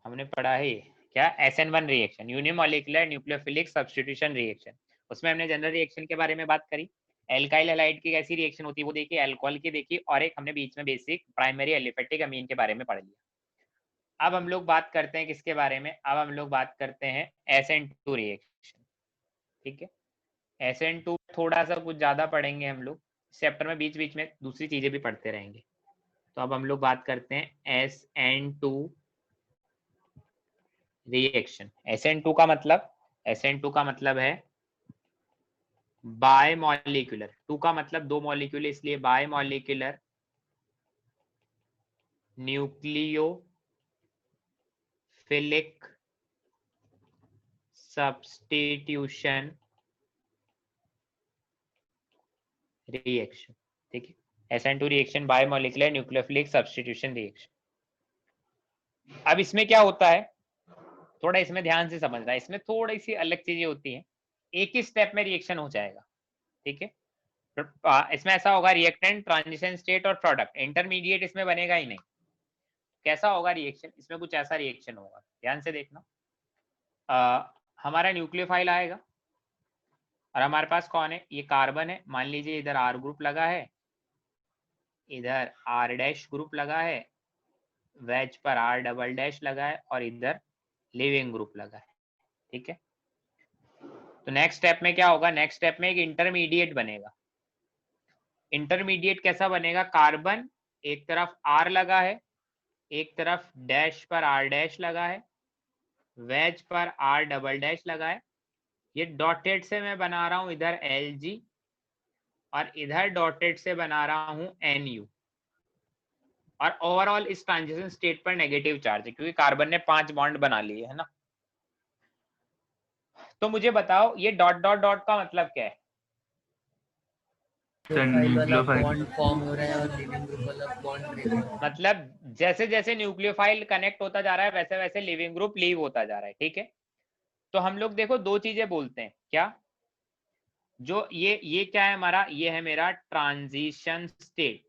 हमने पढ़ा है ये क्या, SN1 reaction, unimolecular nucleophilic substitution reaction. उसमें हमने जनरल रिएक्शन के बारे में बात करी, एल्काइल हैलाइड की कैसी रिएक्शन होती है वो देखी, अल्कोहल की देखी, और एक हमने बीच में बेसिक प्राइमरी एलिफेटिक अमीन के बारे में पढ़ लिया। अब हम लोग बात करते हैं किसके बारे में, अब हम लोग बात करते हैं SN2 रिएक्शन। ठीक है, SN2 थोड़ा सा कुछ ज्यादा पढ़ेंगे हम लोग इस चैप्टर में, बीच बीच में दूसरी चीजें भी पढ़ते रहेंगे। तो अब हम लोग बात करते हैं SN2 रिएक्शन। SN2 का मतलब, SN2 का मतलब है बाय मॉलिक्यूलर, 2 का मतलब दो मॉलिक्यूल, इसलिए bye molecular nucleophilic substitution reaction. ठीक है, SN2 reaction by molecular nucleophilic substitution reaction. अब इसमें क्या होता है, थोड़ा इसमें ध्यान से समझना है, इसमें थोड़ी सी अलग चीजें होती हैं, एक ही स्टेप में रिएक्शन हो जाएगा। ठीक है, इसमें ऐसा होगा, रिएक्टेंट, ट्रांजिशन स्टेट और प्रोडक्ट, इंटरमीडिएट इसमें बनेगा ही नहीं। कैसा होगा रिएक्शन, इसमें कुछ ऐसा रिएक्शन होगा, ध्यान से देखना। हमारा न्यूक्लियोफाइल आएगा और हमारे पास कौन है, ये कार्बन है, मान लीजिए इधर R ग्रुप लगा है, इधर R' ग्रुप लगा है, वेज पर R" लगा है और इधर लिविंग ग्रुप लगा है। ठीक है, तो नेक्स्ट स्टेप में क्या होगा, नेक्स्ट स्टेप में एक इंटरमीडिएट बनेगा। इंटरमीडिएट कैसा बनेगा, कार्बन एक तरफ R लगा है, एक तरफ डैश पर R' लगा है, वेज पर R" लगा है, ये डॉटेड से मैं बना रहा हूं इधर Lg और इधर डॉटेड से बना रहा हूं Nu, और ओवरऑल इस ट्रांजिशन स्टेट पर नेगेटिव चार्ज है क्योंकि कार्बन ने 5 बॉन्ड बना लिए, है ना। तो मुझे बताओ ये डॉट डॉट डॉट का मतलब क्या है, फाइल वाला बॉन्ड फॉर्म हो रहा है और लिविंग ग्रुप वाला बॉन्ड ब्रेक हो रहा है। मतलब जैसे जैसे न्यूक्लियोफाइल कनेक्ट होता जा रहा है वैसे वैसे लिविंग ग्रुप लीव होता जा रहा है। ठीक है, तो हम लोग देखो दो चीजें बोलते हैं, क्या, जो ये क्या है हमारा, ये है मेरा ट्रांजिशन स्टेट,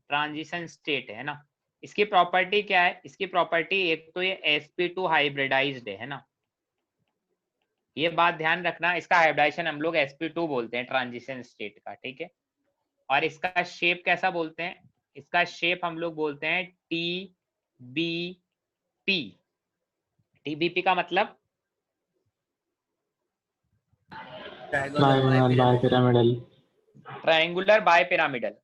ट्रांजिशन स्टेट है ना। इसकी प्रॉपर्टी क्या है, इसकी प्रॉपर्टी एक तो ये sp2 हाइब्रिडाइज्ड है ना, ये बात ध्यान रखना, इसका हाइब्रिडाइजेशन हम लोग sp2 बोलते हैं ट्रांजिशन स्टेट का। ठीक है, और इसका शेप कैसा बोलते हैं, इसका शेप हम लोग बोलते हैं TBP। TBP का मतलब bipyramidal. Triangular bipyramidal.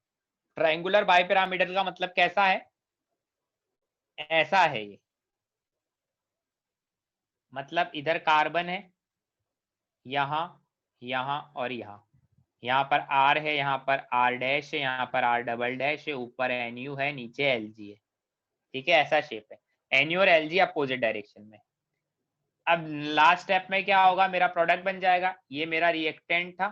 Triangular bipyramidal का मतलब कैसा है, ऐसा है ये, मतलब इधर कार्बन है, यहाँ, यहाँ और यहाँ पर R है, यहाँ पर R' है, यहाँ पर R" है, ऊपर Nu है, नीचे Lg है। ठीक है, ऐसा शेप है, Nu और Lg अपोजिट डायरेक्शन में। अब लास्ट स्टेप में क्या होगा, मेरा प्रोडक्ट बन जाएगा, ये मेरा रिएक्टेंट था,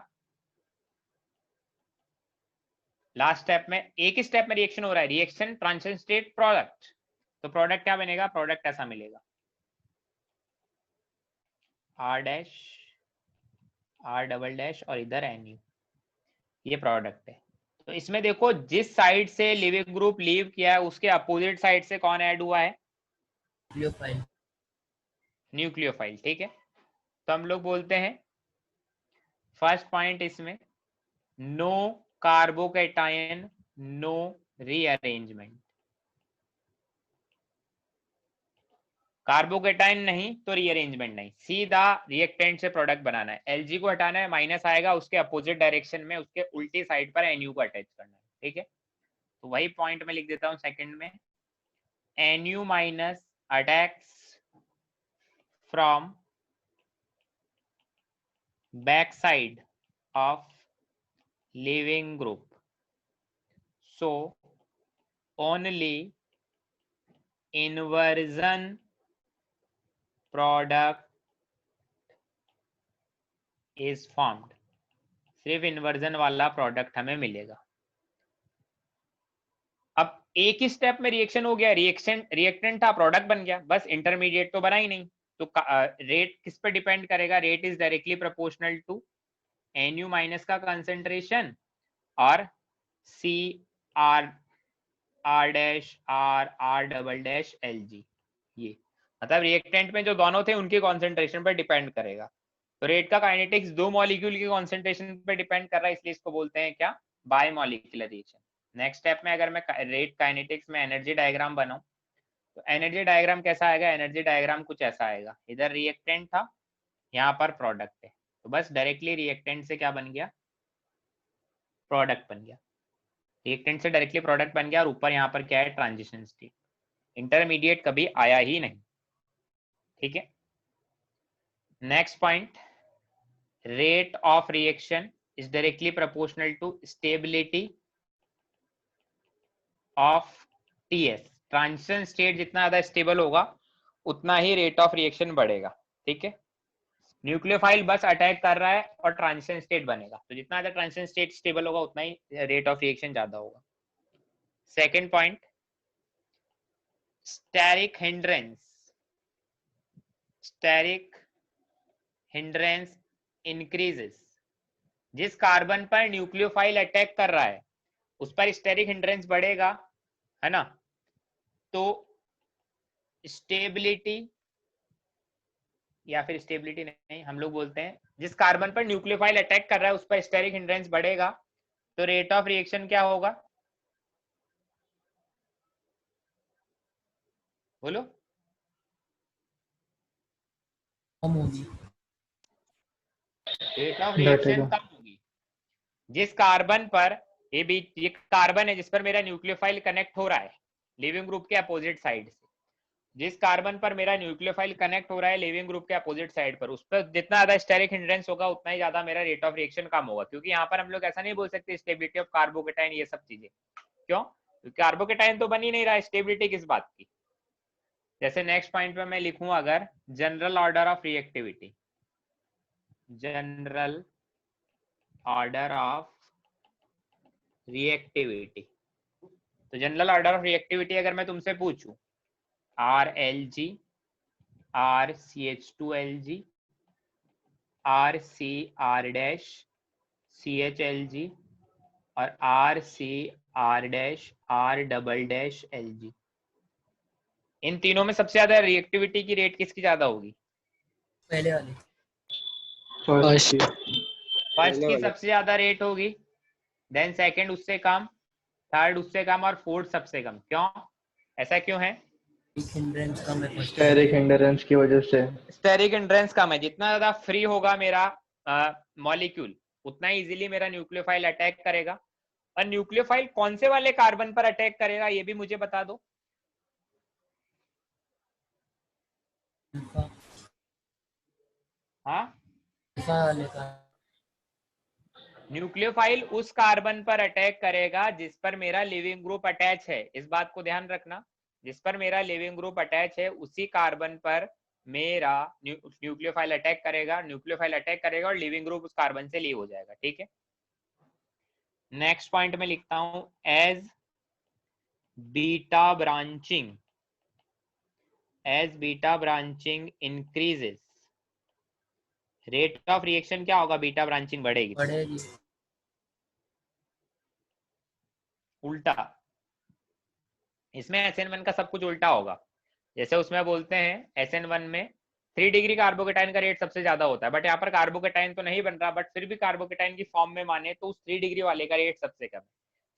लास्ट स्टेप में एक ही स्टेप में रिएक्शन हो रहा है, रिएक्शन ट्रांजिशन स्टेट प्रोडक्ट, तो प्रोडक्ट क्या बनेगा, प्रोडक्ट ऐसा मिलेगा R dash R double dash और इधर NU, ये प्रोडक्ट है। तो इसमें देखो जिस साइड से लिविंग ग्रुप लीव किया है उसके अपोजिट साइड से कौन ऐड हुआ है, न्यूक्लियोफाइल। न्यूक्लियोफाइल, ठीक है। तो हम लोग बोलते हैं फर्स्ट पॉइंट इसमें, no carbocation no rearrangement, carbocation नहीं तो रीअरेंजमेंट नहीं, सीधा रिएक्टेंट से प्रोडक्ट बनाना है। Lg को हटाना है, माइनस आएगा उसके अपोजिट डायरेक्शन में, उसके उल्टी साइड पर Nu को अटैच करना है, ठीक है। तो वही पॉइंट में लिख देता हूं सेकंड में, Nu minus attacks from back side of leaving group, so only inversion product is formed, सिर्फ इन्वर्जन वाला प्रोडक्ट हमें मिलेगा। अब एक ही स्टेप में रिएक्शन हो गया, रिएक्टेंट था, प्रोडक्ट बन गया, बस इंटरमीडिएट तो बना ही नहीं। तो रेट किस पे डिपेंड करेगा, rate is directly proportional to Nu minus का कंसेंट्रेशन और C R dash R double dash Lg, ये मतलब रिएक्टेंट में जो दोनों थे उनके कॉन्सेंट्रेशन पर डिपेंड करेगा। तो रेट का काइनेटिक्स दो मॉलिक्यूल के कॉन्सेंट्रेशन पर डिपेंड कर रहा है, इसलिए इसको बोलते हैं क्या, bye molecular reaction. Next step में अगर मैं रेट काइनेटिक्स में एनर्जी डायग्राम बनाऊं तो एनर्जी डायग्राम कैसा आएगा, एनर्जी डायग्राम कुछ ऐसा आएगा, इधर रिएक्टेंट था, यहाँ पर प्रोडक्ट है, तो बस डायरेक्टली रिएक्टेंट से क्या बन गया, प्रोडक्ट बन गया, रिएक्टेंट से डायरेक्टली प्रोडक्ट बन गया, और ऊपर यहाँ पर क्या है, ट्रांजिशन स्टेट, इंटरमीडिएट कभी आया ही नहीं, ठीक है। Next point, rate of reaction is directly proportional to stability of TS, transition state जितना ज्यादा स्टेबल होगा उतना ही रेट ऑफ रिएक्शन बढ़ेगा, ठीक है। न्यूक्लियोफाइल बस अटैक कर रहा है और ट्रांजिशन स्टेट बनेगा, तो जितना ज्यादा ट्रांजिशन स्टेट स्टेबल होगा उतना ही रेट ऑफ रिएक्शन ज्यादा होगा। Second point, steric hindrance increases, जिस कार्बन पर न्यूक्लियोफाइल अटैक कर रहा है उस पर स्टेरिक हिंड्रेंस बढ़ेगा, है ना, तो स्टेबिलिटी, या फिर स्टेबिलिटी नहीं, हम लोग बोलते हैं जिस कार्बन पर न्यूक्लियोफाइल अटैक कर रहा है उस पर स्टेरिक हिंड्रेंस बढ़ेगा, तो रेट ऑफ रिएक्शन क्या होगा, बोलो, कम होगी। रेट ऑफ रिएक्शन कम होगी। जिस कार्बन पर ये कार्बन है जिस पर मेरा न्यूक्लियोफाइल कनेक्ट हो रहा है लिविंग ग्रुप के अपोजिट साइड से, जिस कार्बन पर मेरा न्यूक्लियोफाइल कनेक्ट हो रहा है लिविंग ग्रुप के अपोजिट साइड पर, उस पर जितना ज्यादा स्टेरिक हिंड्रेंस होगा उतना ही ज्यादा मेरा रेट ऑफ रिएक्शन कम होगा। क्योंकि यहाँ पर हम लोग ऐसा नहीं बोल सकते स्टेबिलिटी ऑफ कार्बोकेटाइन ये सब चीजें, क्यों, क्योंकि कार्बोकेटाइन तो बन ही नहीं रहा, स्टेबिलिटी किस बात की। जैसे नेक्स्ट पॉइंट पे मैं लिखूं अगर general order of reactivity, general order of reactivity, तो जनरल ऑर्डर ऑफ रिएक्टिविटी अगर मैं तुमसे पूछूं RLg RCH2Lg RCR dash CHLg और RCR dash R double dash Lg, इन तीनों में सबसे ज्यादा रिएक्टिविटी की रेट किसकी ज्यादा होगी, पहले वाले। फर्स्ट फर्स्ट की सबसे ज्यादा रेट होगी, देन सेकंड उससे कम, थर्ड उससे कम और फोर्थ सबसे कम। क्यों, ऐसा क्यों है, हिंड्रेंस कम है फर्स्ट। स्टेरिक हिंड्रेंस की वजह से। स्टेरिक हिंड्रेंस कम है, जितना ज्यादा फ्री होगा मेरा मॉलिक्यूल उतना इजीली मेरा न्यूक्लियोफाइल अटैक करेगा। और न्यूक्लियोफाइल कौन से वाले कार्बन पर अटैक करेगा ये भी मुझे बता दो। हाँ, न्यूक्लियोफाइल उस कार्बन पर अटैक करेगा जिस पर मेरा लिविंग ग्रुप अटैच है, इस बात को ध्यान रखना, जिस पर मेरा लिविंग ग्रुप अटैच है उसी कार्बन पर मेरा न्यूक्लियोफाइल अटैक करेगा, न्यूक्लियोफाइल अटैक करेगा और लिविंग ग्रुप उस कार्बन से लीव हो जाएगा, ठीक है। नेक्स्ट पॉइंट में लिखता हूं as beta branching increases, rate of reaction क्या होगा, बीटा ब्रांचिंग बढ़ेगी। बढ़ेगी। उल्टा, इसमें SN1 का सब कुछ उल्टा होगा। जैसे उसमें बोलते हैं SN1 में 3 डिग्री कार्बोकेटाइन का रेट सबसे ज्यादा होता है, बट यहाँ पर कार्बोकेटाइन तो नहीं बन रहा, बट फिर भी कार्बोकेटाइन की फॉर्म में माने तो उस 3 डिग्री वाले का रेट सबसे कम है।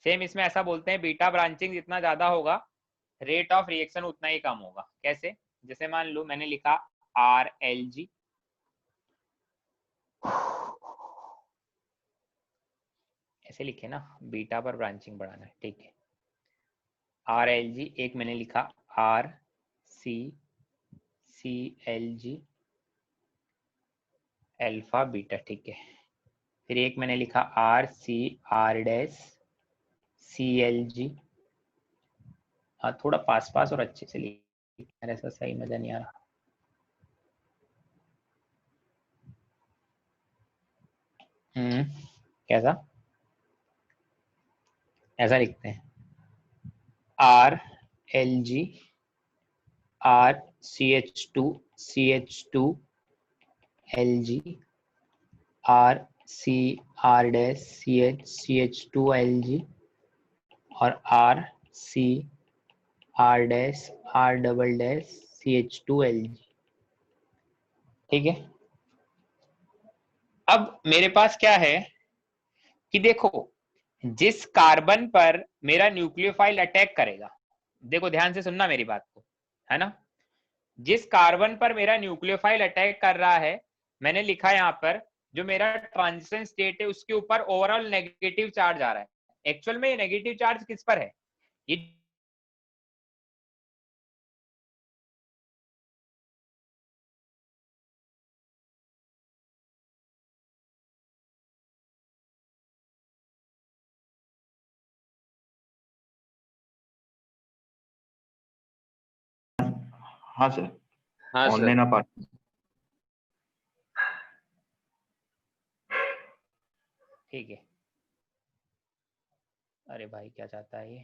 सेम इसमें ऐसा बोलते हैं बीटा ब्रांचिंग जितना ज्यादा होगा रेट ऑफ रिएक्शन उतना ही कम होगा। कैसे, जैसे मान लो मैंने लिखा RLG, ऐसे लिखे ना, बीटा पर ब्रांचिंग बढ़ाना है, ठीक है। RLG, एक मैंने लिखा RCCLG अल्फा बीटा, ठीक है। फिर एक मैंने लिखा RCR'CLG, हाँ थोड़ा पास पास और अच्छे से लिखना, ऐसा सही मजा नहीं आ रहा। कैसा, ऐसा लिखते हैं RLG RCH2CH2LG RCR'CH2LG और RCR'CH2LG, ठीक है। अब मेरे पास क्या है कि देखो, जिस कार्बन पर मेरा न्यूक्लियोफाइल अटैक करेगा, देखो ध्यान से सुनना मेरी बात को, है ना, जिस कार्बन पर मेरा न्यूक्लियोफाइल अटैक कर रहा है, मैंने लिखा यहाँ पर जो मेरा ट्रांजिशन स्टेट है उसके ऊपर ओवरऑल नेगेटिव चार्ज आ रहा है। एक्चुअल में ये नेगेटिव चार्ज किस पर है, ये हाँ सर, हाँ सर। ऑनलाइन आप ठीक है। अरे भाई क्या चाहता है ये,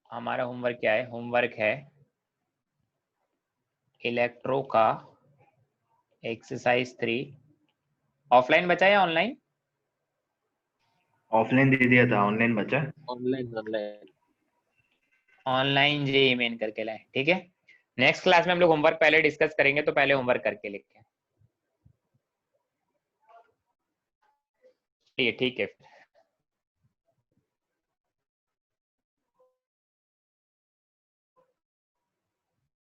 हमारा होमवर्क क्या है, होमवर्क है इलेक्ट्रो का एक्सरसाइज 3। ऑफलाइन बचा या ऑनलाइन? ऑफलाइन दे दिया था, ऑनलाइन बचा। ऑनलाइन ऑनलाइन जेईई मेन करके लाए, ठीक है। नेक्स्ट क्लास में हम लोग होमवर्क पहले डिस्कस करेंगे, तो पहले होमवर्क करके लिखें, ठीक है फिर।